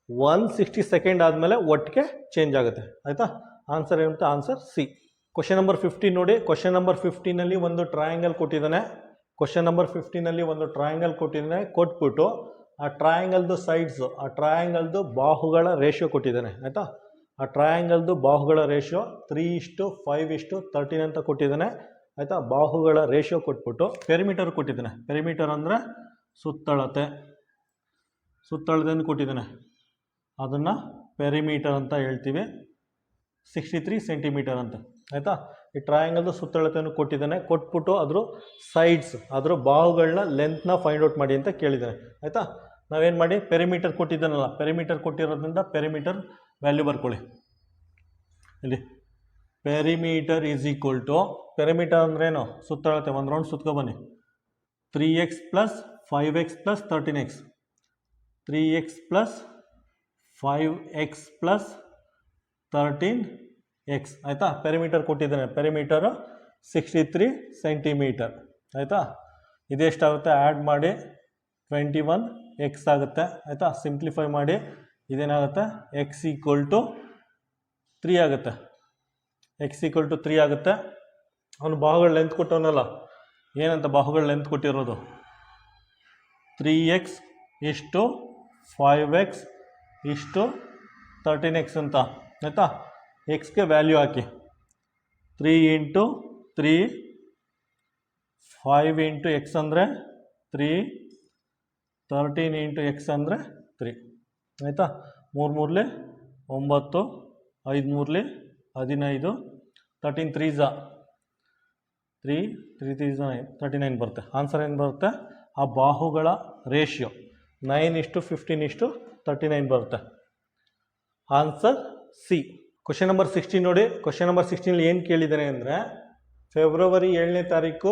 160 ಸೆಕೆಂಡ್ ಆದಮೇಲೆ ಒಟ್ಟಿಗೆ ಚೇಂಜ್ ಆಗುತ್ತೆ. ಆಯಿತಾ? ಆನ್ಸರ್ ಏನಂತ? Answer C. ಕ್ವಶನ್ ನಂಬರ್ 15 ನೋಡಿ. ಕ್ವಶನ್ ನಂಬರ್ 15ನಲ್ಲಿ ಒಂದು ಟ್ರಯಾಂಗಲ್ ಕೊಟ್ಟಿದ್ದಾನೆ. ಕೊಟ್ಬಿಟ್ಟು ಆ ಟ್ರಯಾಂಗಲ್ದು ಸೈಡ್ಸು, ಆ ಟ್ರಯಾಂಗಲ್ದು ಬಾಹುಗಳ ರೇಷಿಯೋ ಕೊಟ್ಟಿದ್ದಾನೆ. ಆಯಿತಾ? ಆ ಟ್ರಯಾಂಗಲ್ದು ಬಾಹುಗಳ ರೇಷಿಯೋ 3:5:13 ಅಂತ ಕೊಟ್ಟಿದ್ದಾನೆ. ಆಯಿತಾ? ಬಾಹುಗಳ ರೇಷಿಯೋ ಕೊಟ್ಬಿಟ್ಟು ಪೆರಿಮೀಟರ್ ಕೊಟ್ಟಿದ್ದಾನೆ. ಪೆರಿಮೀಟರ್ ಅಂದರೆ ಸುತ್ತಳತೆಯನ್ನು ಕೊಟ್ಟಿದ್ದಾನೆ. ಅದನ್ನು ಪೆರಿಮೀಟರ್ ಅಂತ ಹೇಳ್ತೀವಿ. 63 ಸೆಂಟಿಮೀಟರ್ ಅಂತ. ಆಯಿತಾ? ಈ ಟ್ರಯಾಂಗಲ್ದು ಸುತ್ತಳತೆಯನ್ನು ಕೊಟ್ಟಿದ್ದಾನೆ. ಕೊಟ್ಬಿಟ್ಟು ಅದ್ರ ಸೈಡ್ಸ್, ಅದರ ಬಾಹುಗಳನ್ನ ಲೆಂತ್ನ ಫೈಂಡ್ ಔಟ್ ಮಾಡಿ ಅಂತ ಕೇಳಿದ್ದಾನೆ. ಆಯಿತಾ? ನಾವೇನು ಮಾಡಿ, ಪೆರಿಮೀಟರ್ ಕೊಟ್ಟಿದ್ದಾನಲ್ಲ, ಪೆರಿಮೀಟರ್ ಕೊಟ್ಟಿರೋದ್ರಿಂದ ಪೆರಿಮೀಟರ್ ವ್ಯಾಲ್ಯೂ ಬರ್ಕೊಳ್ಳಿ. ಇಲ್ಲಿ perimeter is equal to, perimeter ಅಂದ್ರೇನು? ಸುತ್ತಳತೆ. ಒಂದು round ಸುತ್ಕೊಬನ್ನಿ. 3x + 5x + 13x. 3x + 5x + 13x. ಆಯಿತಾ? ಪೆರಿಮೀಟರ್ ಕೊಟ್ಟಿದ್ದಾನೆ. ಪೆರಿಮೀಟರು 63 ಸೆಂಟಿಮೀಟರ್. ಆಯಿತಾ? ಇದೆಷ್ಟಾಗುತ್ತೆ? ಆ್ಯಡ್ ಮಾಡಿ 21x ಆಗುತ್ತೆ. ಆಯಿತಾ? ಸಿಂಪ್ಲಿಫೈ ಮಾಡಿ ಇದೇನಾಗುತ್ತೆ? x = 3 ಆಗುತ್ತೆ. x = 3 ಆಗುತ್ತೆ. ಅವನು ಬಾಹುಗಳ ಲೆಂತ್ ಕೊಟ್ಟವನಲ್ಲ, ಏನಂತ ಬಾಹುಗಳ ಲೆಂತ್ ಕೊಟ್ಟಿರೋದು? 3x = 5x = 13x ಅಂತ. ಆಯಿತಾ? ಎಕ್ಸ್ಗೆ ವ್ಯಾಲ್ಯೂ ಹಾಕಿ. 3 × 3, 5 × x ಅಂದರೆ 3, 13 × x ಅಂದರೆ 3. ಆಯಿತಾ? 3 3 9, 5 3 15, 13 3 3 3 9, 39 ಬರುತ್ತೆ. ಆನ್ಸರ್ ಏನು ಬರುತ್ತೆ? ಆ ಬಾಹುಗಳ ರೇಷಿಯೋ 9:15:39 ಬರುತ್ತೆ. Answer C. ಕ್ವಶನ್ ನಂಬರ್ 16 ನೋಡಿ. ಕ್ವಶನ್ ನಂಬರ್ 16 ಏನು ಕೇಳಿದ್ದಾನೆ ಅಂದರೆ, ಫೆಬ್ರವರಿ 7ನೇ ತಾರೀಕು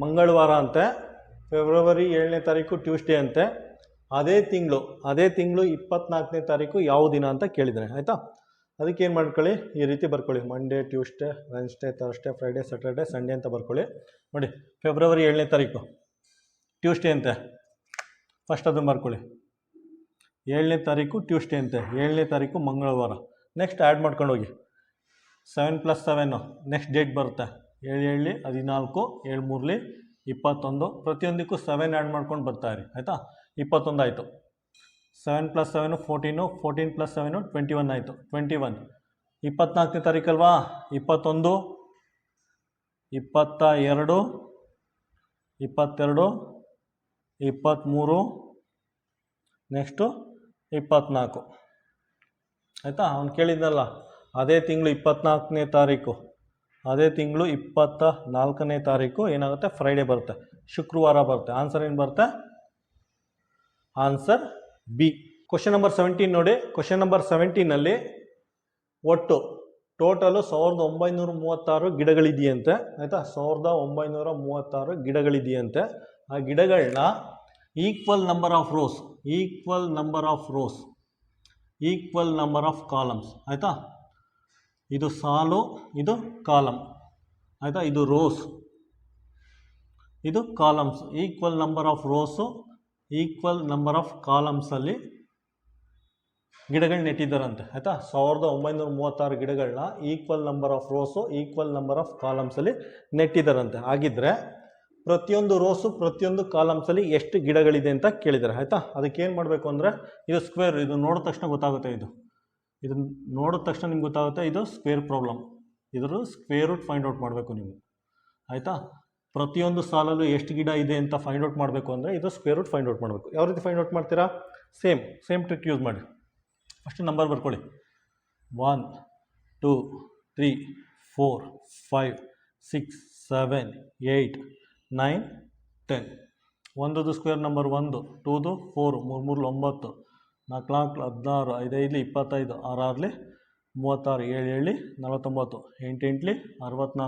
ಮಂಗಳವಾರ ಅಂತೆ, ಫೆಬ್ರವರಿ 7ನೇ ತಾರೀಕು ಟ್ಯೂಸ್ಡೇ ಅಂತೆ, ಅದೇ ತಿಂಗಳು 24ನೇ ತಾರೀಕು ಯಾವ ದಿನ ಅಂತ ಕೇಳಿದ್ದಾನೆ. ಆಯಿತಾ? ಅದಕ್ಕೆ ಏನು ಮಾಡ್ಕೊಳ್ಳಿ, ಈ ರೀತಿ ಬರ್ಕೊಳ್ಳಿ. Monday, Tuesday, Wednesday, Thursday, Friday, Saturday, Sunday ಅಂತ ಬರ್ಕೊಳ್ಳಿ. ನೋಡಿ, ಫೆಬ್ರವರಿ 7ನೇ ತಾರೀಕು ಟ್ಯೂಸ್ಡೇ ಅಂತೆ. ಫಸ್ಟ್ ಅದನ್ನು ಬರ್ಕೊಳ್ಳಿ. 7ನೇ ತಾರೀಕು ಟ್ಯೂಸ್ಡೇ ಅಂತೆ, 7ನೇ ತಾರೀಕು ಮಂಗಳವಾರ. ನೆಕ್ಸ್ಟ್ ಆ್ಯಡ್ ಮಾಡ್ಕೊಂಡು ಹೋಗಿ. 7 + 7 ನೆಕ್ಸ್ಟ್ ಡೇಟ್ ಬರುತ್ತೆ. 7 7 14, 7 3 21. ಪ್ರತಿಯೊಂದಕ್ಕೂ 7 ಆ್ಯಡ್ ಮಾಡ್ಕೊಂಡು ಬರ್ತಾಯಿರಿ. ಆಯಿತಾ? 21 ಆಯಿತು. 7 + 7 14, 14 + 7 21 ಆಯಿತು. 21. 24ನೇ ತಾರೀಕಲ್ವಾ? 21, 22, 22, 23, ನೆಕ್ಸ್ಟು 24. ಆಯಿತಾ? ಅವ್ನು ಕೇಳಿದ್ನಲ್ಲ, ಅದೇ ತಿಂಗಳು 24ನೇ ತಾರೀಕು, ಅದೇ ತಿಂಗಳು 24ನೇ ತಾರೀಕು ಏನಾಗುತ್ತೆ? ಫ್ರೈಡೇ ಬರುತ್ತೆ, ಶುಕ್ರವಾರ ಬರುತ್ತೆ. ಆನ್ಸರ್ ಏನು ಬರುತ್ತೆ? Answer B. ಕ್ವಶನ್ ನಂಬರ್ 17 ನೋಡಿ. ಕ್ವಶನ್ ನಂಬರ್ 17ನಲ್ಲಿ ಒಟ್ಟು ಟೋಟಲು 1936 ಗಿಡಗಳಿದೆಯಂತೆ. ಆಯಿತಾ? 1936 ಗಿಡಗಳಿದೆಯಂತೆ. ಆ ಗಿಡಗಳನ್ನ ಈಕ್ವಲ್ ನಂಬರ್ ಆಫ್ ಕಾಲಮ್ಸ್. ಆಯಿತಾ? ಇದು ಸಾಲು, ಇದು ಕಾಲಮ್. ಆಯಿತಾ? ಇದು ರೋಸ್, ಇದು columns. Equal number of rows, equal number of ಕಾಲಮ್ಸಲ್ಲಿ ಗಿಡಗಳು ನೆಟ್ಟಿದ್ದಾರಂತೆ. ಆಯಿತಾ? 1936 ಗಿಡಗಳನ್ನ equal number of rows, equal number of ಕಾಲಮ್ಸಲ್ಲಿ ನೆಟ್ಟಿದ್ದಾರಂತೆ. ಹಾಗಿದ್ರೆ ಪ್ರತಿಯೊಂದು ರೋಸು, ಪ್ರತಿಯೊಂದು ಕಾಲಮ್ಸಲ್ಲಿ ಎಷ್ಟು ಗಿಡಗಳಿದೆ ಅಂತ ಕೇಳಿದ್ದಾರೆ. ಆಯಿತಾ? ಅದಕ್ಕೆ ಏನು ಮಾಡಬೇಕು ಅಂದರೆ, ಇದು ಸ್ಕ್ವೇರ್, ಇದು ನೋಡಿದ ತಕ್ಷಣ ಗೊತ್ತಾಗುತ್ತೆ. ಇದು ನೋಡಿದ ತಕ್ಷಣ ನಿಮ್ಗೆ ಗೊತ್ತಾಗುತ್ತೆ, ಇದು ಸ್ಕ್ವೇರ್ ಪ್ರಾಬ್ಲಮ್. ಇದ್ರ ಸ್ಕ್ವೇರ್ ರೂಟ್ ಫೈಂಡ್ ಔಟ್ ಮಾಡಬೇಕು ನೀವು. ಆಯಿತಾ? ಪ್ರತಿಯೊಂದು ಸಾಲಲ್ಲೂ ಎಷ್ಟು ಗಿಡ ಇದೆ ಅಂತ ಫೈಂಡ್ ಔಟ್ ಮಾಡಬೇಕು ಅಂದರೆ ಇದು ಸ್ಕ್ವೇರ್ ರೂಟ್ ಫೈಂಡ್ ಔಟ್ ಮಾಡಬೇಕು. ಯಾವ ರೀತಿ ಫೈಂಡ್ ಔಟ್ ಮಾಡ್ತೀರಾ? ಸೇಮ್ ಟ್ರಿಕ್ ಯೂಸ್ ಮಾಡಿ. ಫಸ್ಟ್ ನಂಬರ್ ಬರ್ಕೊಳ್ಳಿ. 1 2 3 4 5 6 7 8 9 10. 1ದು ಸ್ಕ್ವೇರ್ ನಂಬರ್ 1, 2ದು 4, 3 3 9, 4 4 16, 5 5 25, 6 6 36, 7 7 49, 8 8 64,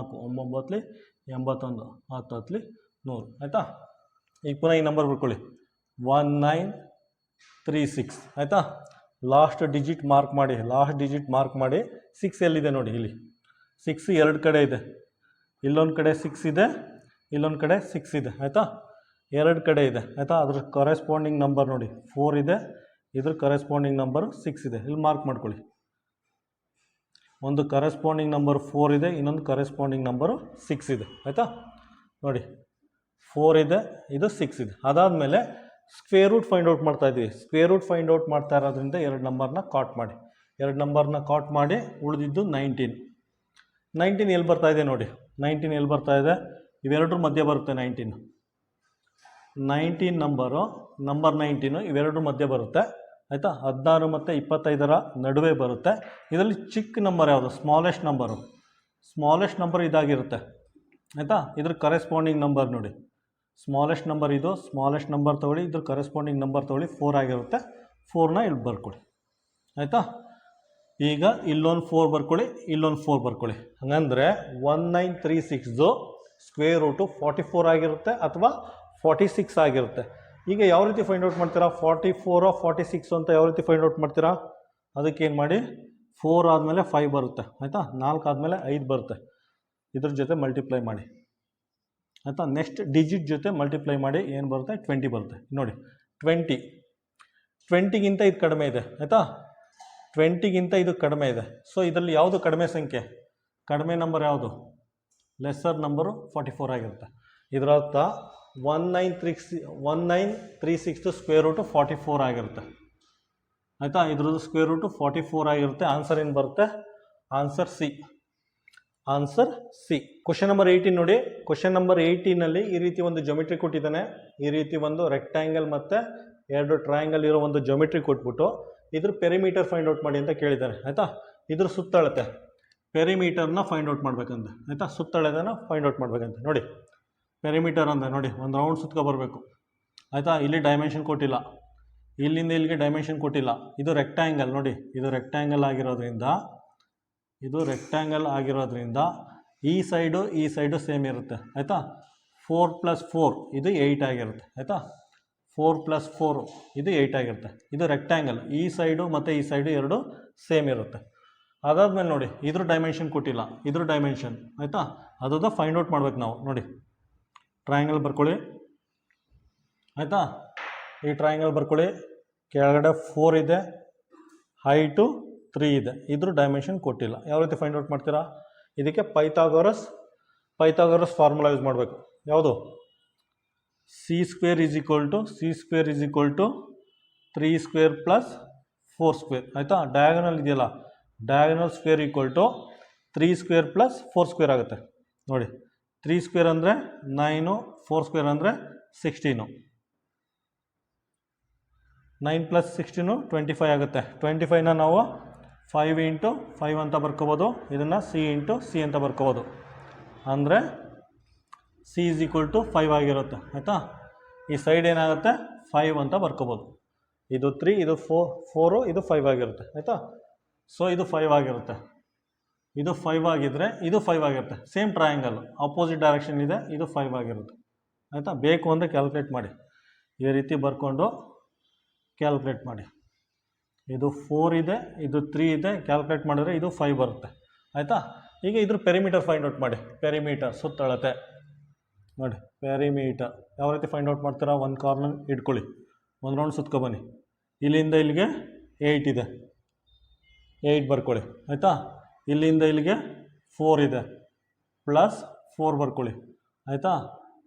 9 9 81, 10 10 100. ಆಯಿತಾ? ಈಗ ಪುನಃ ಈ ನಂಬರ್ ಬರ್ಕೊಳ್ಳಿ. 1936. ಆಯಿತಾ? ಲಾಸ್ಟ್ ಡಿಜಿಟ್ ಮಾರ್ಕ್ ಮಾಡಿ. 6 ಎಲ್ಲಿದೆ ನೋಡಿ, ಇಲ್ಲಿ 6 ಎರಡು ಕಡೆ ಇದೆ. ಇಲ್ಲೊಂದು ಕಡೆ 6 ಇದೆ, ಇಲ್ಲೊಂದು ಕಡೆ 6 ಇದೆ. ಆಯಿತಾ? ಎರಡು ಕಡೆ ಇದೆ ಆಯಿತಾ. ಅದ್ರ ಕರೆಸ್ಪಾಂಡಿಂಗ್ ನಂಬರ್ ನೋಡಿ 4 ಇದೆ, ಇದ್ರ ಕರೆಸ್ಪಾಂಡಿಂಗ್ ನಂಬರ್ 6 ಇದೆ. ಇಲ್ಲಿ ಮಾರ್ಕ್ ಮಾಡ್ಕೊಳ್ಳಿ. ಒಂದು ಕರೆಸ್ಪಾಂಡಿಂಗ್ ನಂಬರ್ 4 ಇದೆ, ಇನ್ನೊಂದು ಕರೆಸ್ಪಾಂಡಿಂಗ್ ನಂಬರು 6 ಇದೆ ಆಯಿತಾ. ನೋಡಿ 4 ಇದೆ, ಇದು 6 ಇದೆ. ಅದಾದಮೇಲೆ ಸ್ಕ್ವೇರ್ ರೂಟ್ ಫೈಂಡ್ ಔಟ್ ಮಾಡ್ತಾ ಇದ್ದೀವಿ. ಸ್ಕ್ವೇರ್ ರೂಟ್ ಫೈಂಡ್ ಔಟ್ ಮಾಡ್ತಾ ಇರೋದ್ರಿಂದ ಎರಡು ನಂಬರ್ನ ಕಾಟ್ ಮಾಡಿ, ಉಳಿದಿದ್ದು 19 ಎಲ್ಲಿ ಬರ್ತಾ ಇದೆ ನೋಡಿ. 19 ಎಲ್ಲಿ ಬರ್ತಾ ಇದೆ, ಇವೆರಡರ ಮಧ್ಯೆ ಬರುತ್ತೆ. 19 ನಂಬರ್ 19 ಇವೆರಡರ ಮಧ್ಯೆ ಬರುತ್ತೆ ಆಯಿತಾ. 16 ಮತ್ತು 25ರ ನಡುವೆ ಬರುತ್ತೆ. ಇದರಲ್ಲಿ ಚಿಕ್ಕ ನಂಬರ್ ಯಾವುದು, ಸ್ಮಾಲೆಸ್ಟ್ ನಂಬರ್ ಇದಾಗಿರುತ್ತೆ ಆಯಿತಾ. ಇದ್ರ ಕರೆಸ್ಪಾಂಡಿಂಗ್ ನಂಬರ್ ನೋಡಿ, ಸ್ಮಾಲೆಸ್ಟ್ ನಂಬರ್ ಇದು, ಸ್ಮಾಲೆಸ್ಟ್ ನಂಬರ್ ತೊಗೊಳ್ಳಿ, ಇದ್ರ ಕರೆಸ್ಪಾಂಡಿಂಗ್ ನಂಬರ್ ತೊಗೊಳ್ಳಿ, 4 ಆಗಿರುತ್ತೆ. 4ನ ಇಲ್ಲಿ ಬರ್ಕೊಳ್ಳಿ ಆಯಿತಾ. ಈಗ ಇಲ್ಲೊಂದು 4 ಬರ್ಕೊಳ್ಳಿ, ಇಲ್ಲೊಂದು 4 ಬರ್ಕೊಳ್ಳಿ. ಹಾಗಂದರೆ 1936 ಸ್ಕ್ವೇರ್ ರೂಟು 44 ಆಗಿರುತ್ತೆ ಅಥವಾ 46 ಆಗಿರುತ್ತೆ. ಈಗ ಯಾವ ರೀತಿ ಫೈಂಡ್ ಔಟ್ ಮಾಡ್ತೀರಾ, 44 46 ಅಂತ ಯಾವ ರೀತಿ ಫೈಂಡ್ ಔಟ್ ಮಾಡ್ತೀರಾ, ಅದಕ್ಕೇನು ಮಾಡಿ 4 ಆದಮೇಲೆ 5 ಬರುತ್ತೆ ಆಯಿತಾ, 4 ಆದಮೇಲೆ 5 ಬರುತ್ತೆ, ಇದ್ರ ಜೊತೆ ಮಲ್ಟಿಪ್ಲೈ ಮಾಡಿ ಆಯಿತಾ. ನೆಕ್ಸ್ಟ್ ಡಿಜಿಟ್ ಜೊತೆ ಮಲ್ಟಿಪ್ಲೈ ಮಾಡಿ ಏನು ಬರುತ್ತೆ, 20 ಬರುತ್ತೆ. ನೋಡಿ 20ಗಿಂತ ಇದು ಕಡಿಮೆ ಇದೆ ಆಯಿತಾ, 20ಗಿಂತ ಇದು ಕಡಿಮೆ ಇದೆ. ಸೊ ಇದರಲ್ಲಿ ಯಾವುದು ಕಡಿಮೆ ಸಂಖ್ಯೆ, ಕಡಿಮೆ ನಂಬರ್ ಯಾವುದು, ಲೆಸ್ಸರ್ ನಂಬರು 44 ಆಗಿರುತ್ತೆ. ಇದರರ್ಥ 1936 ಸ್ಕ್ವೇರ್ ರೂಟು 44 ಆಗಿರುತ್ತೆ ಆಯಿತಾ. ಇದ್ರದ್ದು ಸ್ಕ್ವೇರ್ ರೂಟು 44 ಆಗಿರುತ್ತೆ. ಆನ್ಸರ್ ಏನು ಬರುತ್ತೆ, ಆನ್ಸರ್ ಸಿ. ಕ್ವಶನ್ ನಂಬರ್ 18 ನೋಡಿ. ಕ್ವಶನ್ ನಂಬರ್ 18ನಲ್ಲಿ ಈ ರೀತಿ ಒಂದು ಜೊಮೆಟ್ರಿ ಕೊಟ್ಟಿದ್ದಾನೆ. ಈ ರೀತಿ ಒಂದು ರೆಕ್ಟ್ಯಾಂಗಲ್ ಮತ್ತು 2 ಟ್ರಯಾಂಗಲ್ ಇರೋ ಒಂದು ಜೊಮೆಟ್ರಿ ಕೊಟ್ಬಿಟ್ಟು ಇದ್ರ ಪೆರಿಮೀಟರ್ ಫೈಂಡ್ ಔಟ್ ಮಾಡಿ ಅಂತ ಕೇಳಿದ್ದಾನೆ ಆಯಿತಾ. ಇದ್ರ ಸುತ್ತಳತೆ ಪೆರಿಮೀಟರ್ನ ಫೈಂಡ್ ಔಟ್ ಮಾಡ್ಬೇಕಂತೆ ಆಯಿತಾ, ಸುತ್ತಳತೆನ ಫೈಂಡ್ ಔಟ್ ಮಾಡ್ಬೇಕಂತ. ನೋಡಿ ಪೆರಿಮೀಟರ್ ಅಂದರೆ ನೋಡಿ ಒಂದು ರೌಂಡ್ ಸುತ್ಕೊ ಬರಬೇಕು ಆಯಿತಾ. ಇಲ್ಲಿ ಡೈಮೆನ್ಷನ್ ಕೊಟ್ಟಿಲ್ಲ, ಇಲ್ಲಿಂದ ಇಲ್ಲಿಗೆ ಡೈಮೆನ್ಷನ್ ಕೊಟ್ಟಿಲ್ಲ. ಇದು ರೆಕ್ಟ್ಯಾಂಗಲ್ ನೋಡಿ, ಇದು ರೆಕ್ಟ್ಯಾಂಗಲ್ ಆಗಿರೋದ್ರಿಂದ ಈ ಸೈಡು ಸೇಮ್ ಇರುತ್ತೆ ಆಯಿತಾ. 4 + 4 ಇದು 8 ಆಗಿರುತ್ತೆ ಆಯಿತಾ. 4 + 4 ಇದು 8 ಆಗಿರುತ್ತೆ. ಇದು ರೆಕ್ಟ್ಯಾಂಗಲ್, ಈ ಸೈಡು ಮತ್ತು ಈ ಸೈಡು ಎರಡು ಸೇಮ್ ಇರುತ್ತೆ. ಅದಾದಮೇಲೆ ನೋಡಿ ಇದ್ರ ಡೈಮೆನ್ಷನ್ ಕೊಟ್ಟಿಲ್ಲ, ಇದ್ರ ಡೈಮೆನ್ಷನ್ ಆಯಿತಾ, ಅದನ್ನು ಫೈಂಡ್ ಔಟ್ ಮಾಡ್ಬೇಕು ನಾವು. ನೋಡಿ ಟ್ರಯಾಂಗಲ್ ಬರ್ಕೊಳ್ಳಿ ಆಯಿತಾ, ಈ ಟ್ರಯಾಂಗಲ್ ಬರ್ಕೊಳ್ಳಿ. ಕೆಳಗಡೆ 4 ಇದೆ, ಹೈಟು 3 ಇದೆ, ಇದ್ರ ಡೈಮೆನ್ಷನ್ ಕೊಟ್ಟಿಲ್ಲ. ಯಾವ ರೀತಿ ಫೈಂಡ್ ಔಟ್ ಮಾಡ್ತೀರಾ, ಇದಕ್ಕೆ ಪೈಥಾಗರಸ್ ಫಾರ್ಮುಲಾ ಯೂಸ್ ಮಾಡಬೇಕು. ಯಾವುದು, c² = 3² + 4² ಆಯಿತಾ. ಡಯಾಗನಲ್ ಇದೆಯಲ್ಲ, ಡಯಾಗನಲ್ ಸ್ಕ್ವೇರ್ = 3² + 4² ಆಗುತ್ತೆ. ನೋಡಿ 3² ಅಂದರೆ 9, 4² ಅಂದರೆ 16, 9 + 16 25 ಆಗುತ್ತೆ. 25ನ ನಾವು 5 × 5 ಅಂತ ಬರ್ಕೋಬೋದು, ಇದನ್ನು c × c ಅಂತ ಬರ್ಕೋಬೋದು. ಅಂದರೆ c = 5 ಆಗಿರುತ್ತೆ ಆಯಿತಾ. ಈ ಸೈಡ್ ಏನಾಗುತ್ತೆ 5 ಅಂತ ಬರ್ಕೋಬೋದು. ಇದು 3, ಇದು 4, ಇದು 5 ಆಗಿರುತ್ತೆ ಆಯಿತಾ. ಸೊ ಇದು 5 ಆಗಿರುತ್ತೆ, ಇದು 5 ಆಗಿದ್ದರೆ ಇದು 5 ಆಗಿರುತ್ತೆ. ಸೇಮ್ ಟ್ರಯಾಂಗಲ್ ಆಪೋಸಿಟ್ ಡೈರೆಕ್ಷನ್ ಇದೆ, ಇದು 5 ಆಗಿರುತ್ತೆ ಆಯಿತಾ. ಬೇಕು ಅಂದರೆ ಕ್ಯಾಲ್ಕುಲೇಟ್ ಮಾಡಿ, ಈ ರೀತಿ ಬರ್ಕೊಂಡು ಕ್ಯಾಲ್ಕುಲೇಟ್ ಮಾಡಿ. ಇದು 4 ಇದೆ, ಇದು 3 ಇದೆ, ಕ್ಯಾಲ್ಕುಲೇಟ್ ಮಾಡಿದ್ರೆ ಇದು 5 ಬರುತ್ತೆ ಆಯಿತಾ. ಈಗ ಇದ್ರ ಪೆರಿಮೀಟರ್ ಫೈಂಡ್ ಔಟ್ ಮಾಡಿ. ಪೆರಿಮೀಟರ್ ಸುತ್ತಳತೆ ನೋಡಿ, ಪೆರಿಮೀಟರ್ ಯಾವ ರೀತಿ ಫೈಂಡ್ ಔಟ್ ಮಾಡ್ತೀರಾ, ಒಂದು ಕಾರ್ನರ್ ಇಟ್ಕೊಳ್ಳಿ, ಒಂದು ರೌಂಡ್ ಸುತ್ಕೊಬನ್ನಿ. ಇಲ್ಲಿಂದ ಇಲ್ಲಿಗೆ 8 ಇದೆ, 8 ಬರ್ಕೊಳ್ಳಿ ಆಯಿತಾ. ಇಲ್ಲಿಂದ ಇಲ್ಲಿಗೆ 4 ಇದೆ, +4 ಬರ್ಕೊಳ್ಳಿ ಆಯಿತಾ.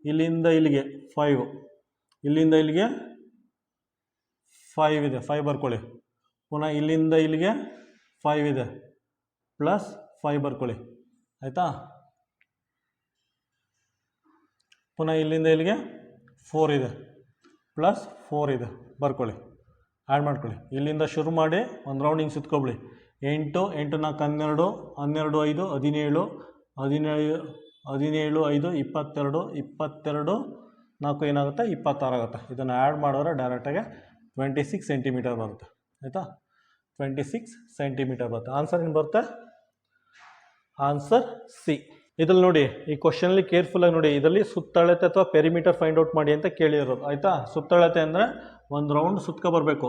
ಇಲ್ಲಿಂದ ಇಲ್ಲಿಗೆ 5, ಇಲ್ಲಿಂದ ಇಲ್ಲಿಗೆ 5 ಇದೆ, 5 ಬರ್ಕೊಳ್ಳಿ. ಪುನಃ ಇಲ್ಲಿಂದ ಇಲ್ಲಿಗೆ 5 ಇದೆ, +5 ಬರ್ಕೊಳ್ಳಿ ಆಯಿತಾ. ಪುನಃ ಇಲ್ಲಿಂದ ಇಲ್ಲಿಗೆ 4 ಇದೆ, +4 ಇದೆ ಬರ್ಕೊಳ್ಳಿ, ಆ್ಯಡ್ ಮಾಡ್ಕೊಳ್ಳಿ. ಇಲ್ಲಿಂದ ಶುರು ಮಾಡಿ ಒಂದು ರೌಂಡ್ ಹಿಂಗೆ ಸುತ್ಕೊಬಿಡಿ. 8, 8 × 4 12, 12 × 5 17, 17 × 5 22, 22 4 ಏನಾಗುತ್ತೆ 26 ಆಗುತ್ತೆ. ಇದನ್ನು ಆ್ಯಡ್ ಮಾಡಿದ್ರೆ ಡೈರೆಕ್ಟಾಗಿ 26 ಸೆಂಟಿಮೀಟರ್ ಬರುತ್ತೆ ಆಯಿತಾ. 26 ಸೆಂಟಿಮೀಟರ್ ಬರುತ್ತೆ. ಆನ್ಸರ್ ಏನು ಬರುತ್ತೆ, ಆನ್ಸರ್ ಸಿ. ಇದ್ರಲ್ಲಿ ನೋಡಿ, ಈ ಕ್ವಶನಲ್ಲಿ ಕೇರ್ಫುಲ್ಲಾಗಿ ನೋಡಿ, ಇದರಲ್ಲಿ ಸುತ್ತಳತೆ ಅಥವಾ ಪೆರಿಮೀಟರ್ ಫೈಂಡ್ ಔಟ್ ಮಾಡಿ ಅಂತ ಕೇಳಿರೋದು ಆಯಿತಾ. ಸುತ್ತಳತೆ ಅಂದರೆ ಒಂದು ರೌಂಡ್ ಸುತ್ಕೊ ಬರಬೇಕು,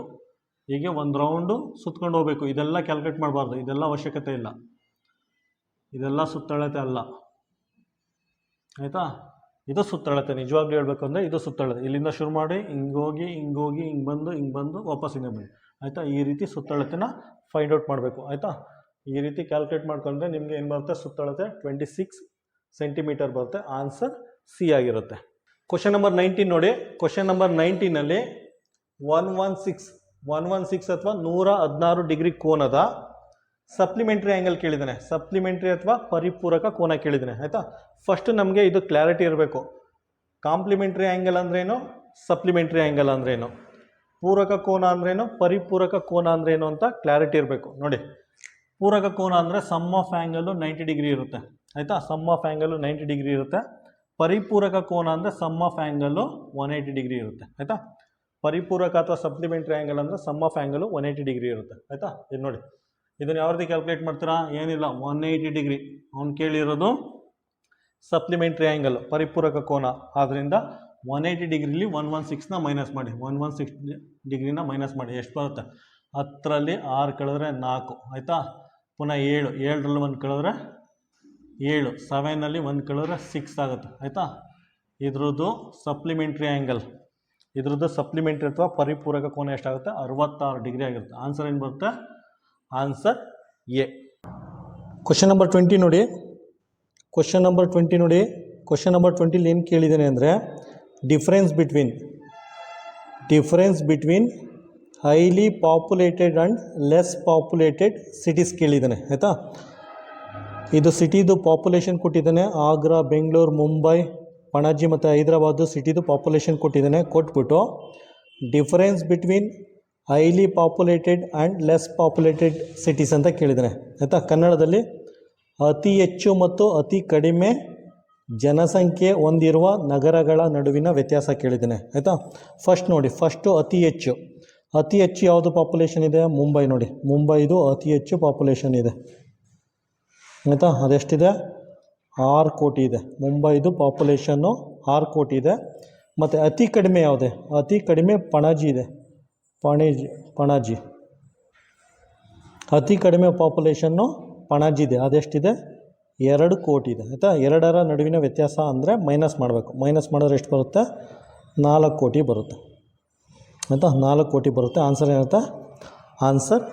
ಹೀಗೆ ಒಂದು ರೌಂಡು ಸುತ್ಕೊಂಡು ಹೋಗಬೇಕು. ಇದೆಲ್ಲ ಕ್ಯಾಲ್ಕುಲೇಟ್ ಮಾಡಬಾರ್ದು, ಇದೆಲ್ಲ ಅವಶ್ಯಕತೆ ಇಲ್ಲ, ಇದೆಲ್ಲ ಸುತ್ತಳತೆ ಅಲ್ಲ ಆಯಿತಾ. ಇದು ಸುತ್ತಳತೆ. ನಿಜವಾಗ್ಲೂ ಹೇಳಬೇಕು ಅಂದರೆ ಇದು ಸುತ್ತಳತೆ. ಇಲ್ಲಿಂದ ಶುರು ಮಾಡಿ ಹಿಂಗೋಗಿ ಹಿಂಗೆ ಬಂದು ವಾಪಸ್ ಹಿಂಗೆ ಬನ್ನಿ, ಆಯಿತಾ. ಈ ರೀತಿ ಸುತ್ತಳತೆನ ಫೈಂಡ್ ಔಟ್ ಮಾಡಬೇಕು, ಆಯಿತಾ. ಈ ರೀತಿ ಕ್ಯಾಲ್ಕುಲೇಟ್ ಮಾಡ್ಕೊಂಡ್ರೆ ನಿಮಗೆ ಏನು ಬರುತ್ತೆ, ಸುತ್ತಳತೆ 26 ಸೆಂಟಿಮೀಟರ್ ಬರುತ್ತೆ. ಆನ್ಸರ್ ಸಿ ಆಗಿರುತ್ತೆ. ಕ್ವಶನ್ ನಂಬರ್ 19 ನೋಡಿ. ಕ್ವಶನ್ ನಂಬರ್ 19ನಲ್ಲಿ 116 ಅಥವಾ 116 ಡಿಗ್ರಿ ಕೋನದ ಸಪ್ಲಿಮೆಂಟ್ರಿ ಆ್ಯಂಗಲ್ ಕೇಳಿದ್ದಾನೆ. ಸಪ್ಲಿಮೆಂಟ್ರಿ ಅಥವಾ ಪರಿಪೂರಕ ಕೋನ ಕೇಳಿದ್ದಾನೆ, ಆಯಿತಾ. ಫಸ್ಟ್ ನಮಗೆ ಇದು ಕ್ಲಾರಿಟಿ ಇರಬೇಕು. ಕಾಂಪ್ಲಿಮೆಂಟ್ರಿ ಆ್ಯಂಗಲ್ ಅಂದ್ರೇನು, ಸಪ್ಲಿಮೆಂಟ್ರಿ ಆ್ಯಂಗಲ್ ಅಂದ್ರೇನು, ಪೂರಕ ಕೋನ ಅಂದ್ರೇನು, ಪರಿಪೂರಕ ಕೋನ ಅಂದ್ರೇನು ಅಂತ ಕ್ಲಾರಿಟಿ ಇರಬೇಕು. ನೋಡಿ, ಪೂರಕ ಕೋನ ಅಂದರೆ ಸಮ್ ಆಫ್ ಆ್ಯಂಗಲು 90 ಡಿಗ್ರಿ ಇರುತ್ತೆ, ಆಯಿತಾ. ಸಮ್ ಆಫ್ ಆ್ಯಂಗಲು 90 ಡಿಗ್ರಿ ಇರುತ್ತೆ. ಪರಿಪೂರಕ ಕೋನ ಅಂದರೆ ಸಮ್ ಆಫ್ ಆ್ಯಂಗಲು 180 ಡಿಗ್ರಿ ಇರುತ್ತೆ, ಆಯಿತಾ. ಪರಿಪೂರಕ ಅಥವಾ ಸಪ್ಲಿಮೆಂಟ್ರಿ ಆ್ಯಂಗಲ್ ಅಂದರೆ ಸಮ್ ಆಫ್ ಆ್ಯಂಗಲು 180 ಡಿಗ್ರಿ ಇರುತ್ತೆ, ಆಯಿತಾ. ಇದು ನೋಡಿ, ಇದನ್ನು ಯಾವ ರೀತಿ ಕ್ಯಾಲ್ಕುಲೇಟ್ ಮಾಡ್ತೀರಾ, ಏನಿಲ್ಲ 180 ಡಿಗ್ರಿ. ಅವ್ನು ಕೇಳಿರೋದು ಸಪ್ಲಿಮೆಂಟ್ರಿ ಆ್ಯಂಗಲ್, ಪರಿಪೂರಕ ಕೋನ. ಆದ್ದರಿಂದ 180 ಡಿಗ್ರಿಲಿ 116ನ ಮೈನಸ್ ಮಾಡಿ, 116 ಡಿಗ್ರಿನ ಮೈನಸ್ ಮಾಡಿ, ಎಷ್ಟು ಬರುತ್ತೆ, 10ರಲ್ಲಿ 6 ಕಳೆದ್ರೆ 4, ಆಯಿತಾ. ಪುನಃ 7ರಲ್ಲಿ 1 ಕಳೆದ್ರೆ 7, 7ನಲ್ಲಿ 1 ಕಳೆದ್ರೆ 6 ಆಗುತ್ತೆ, ಆಯಿತಾ. ಇದ್ರದ್ದು ಸಪ್ಲಿಮೆಂಟ್ರಿ ಆ್ಯಂಗಲ್, ಇದ್ರದ್ದು ಸಪ್ಲಿಮೆಂಟ್ರಿ ಅಥವಾ ಪರಿಪೂರಕ ಕೋನ ಎಷ್ಟಾಗುತ್ತೆ, 66 ಡಿಗ್ರಿ ಆಗಿರುತ್ತೆ. ಆನ್ಸರ್ ಏನು ಬರುತ್ತೆ, ಆನ್ಸರ್ ಎ. ಕ್ವಶನ್ ನಂಬರ್ 20 ನೋಡಿ. ಕ್ವಶನ್ ನಂಬರ್ 20ಲಿ ಏನು ಕೇಳಿದ್ದಾನೆ ಅಂದರೆ difference between highly populated and less populated cities ಕೇಳಿದ್ದಾನೆ, ಆಯಿತಾ. ಇದು ಸಿಟಿದು ಪಾಪ್ಯುಲೇಷನ್ ಕೊಟ್ಟಿದ್ದಾನೆ. ಆಗ್ರಾ, ಬೆಂಗಳೂರು, ಮುಂಬೈ, ಪಣಜಿ ಮತ್ತು ಹೈದರಾಬಾದು ಸಿಟಿದು ಪಾಪ್ಯುಲೇಷನ್ ಕೊಟ್ಟಿದ್ದಾನೆ. ಕೊಟ್ಬಿಟ್ಟು difference between highly populated and less populated cities ಅಂತ ಕೇಳಿದ್ದಾನೆ, ಆಯಿತಾ. ಕನ್ನಡದಲ್ಲಿ ಅತಿ ಹೆಚ್ಚು ಮತ್ತು ಅತಿ ಕಡಿಮೆ ಜನಸಂಖ್ಯೆ ಹೊಂದಿರುವ ನಗರಗಳ ನಡುವಿನ ವ್ಯತ್ಯಾಸ ಕೇಳಿದ್ದಾನೆ, ಆಯಿತಾ. ಫಸ್ಟ್ ನೋಡಿ, ಅತಿ ಹೆಚ್ಚು ಯಾವುದು ಪಾಪ್ಯುಲೇಷನ್ ಇದೆ, ಮುಂಬೈ ನೋಡಿ. ಮುಂಬೈದು ಅತಿ ಹೆಚ್ಚು ಪಾಪ್ಯುಲೇಷನ್ ಇದೆ, ಆಯಿತಾ. ಅದೆಷ್ಟಿದೆ, 6 ಕೋಟಿ ಇದೆ. ಮುಂಬೈದು ಪಾಪ್ಯುಲೇಷನ್ನು 6 ಕೋಟಿ ಇದೆ. ಮತ್ತು ಅತಿ ಕಡಿಮೆ ಯಾವುದೇ, ಅತಿ ಕಡಿಮೆ ಪಣಜಿ ಇದೆ, ಪಣಜಿ ಅತಿ ಕಡಿಮೆ ಪಾಪ್ಯುಲೇಷನ್ನು ಪಣಜಿ ಇದೆ. ಅದೆಷ್ಟಿದೆ, 2 ಕೋಟಿ ಇದೆ, ಆಯಿತಾ. 2ರ ನಡುವಿನ ವ್ಯತ್ಯಾಸ ಅಂದರೆ ಮೈನಸ್ ಮಾಡಬೇಕು. ಮೈನಸ್ ಮಾಡಿದ್ರೆ ಎಷ್ಟು ಬರುತ್ತೆ, 4 ಕೋಟಿ ಬರುತ್ತೆ, ಆಯಿತಾ. 4 ಕೋಟಿ ಬರುತ್ತೆ. ಆನ್ಸರ್ ಏನಿರುತ್ತೆ, ಆನ್ಸರ್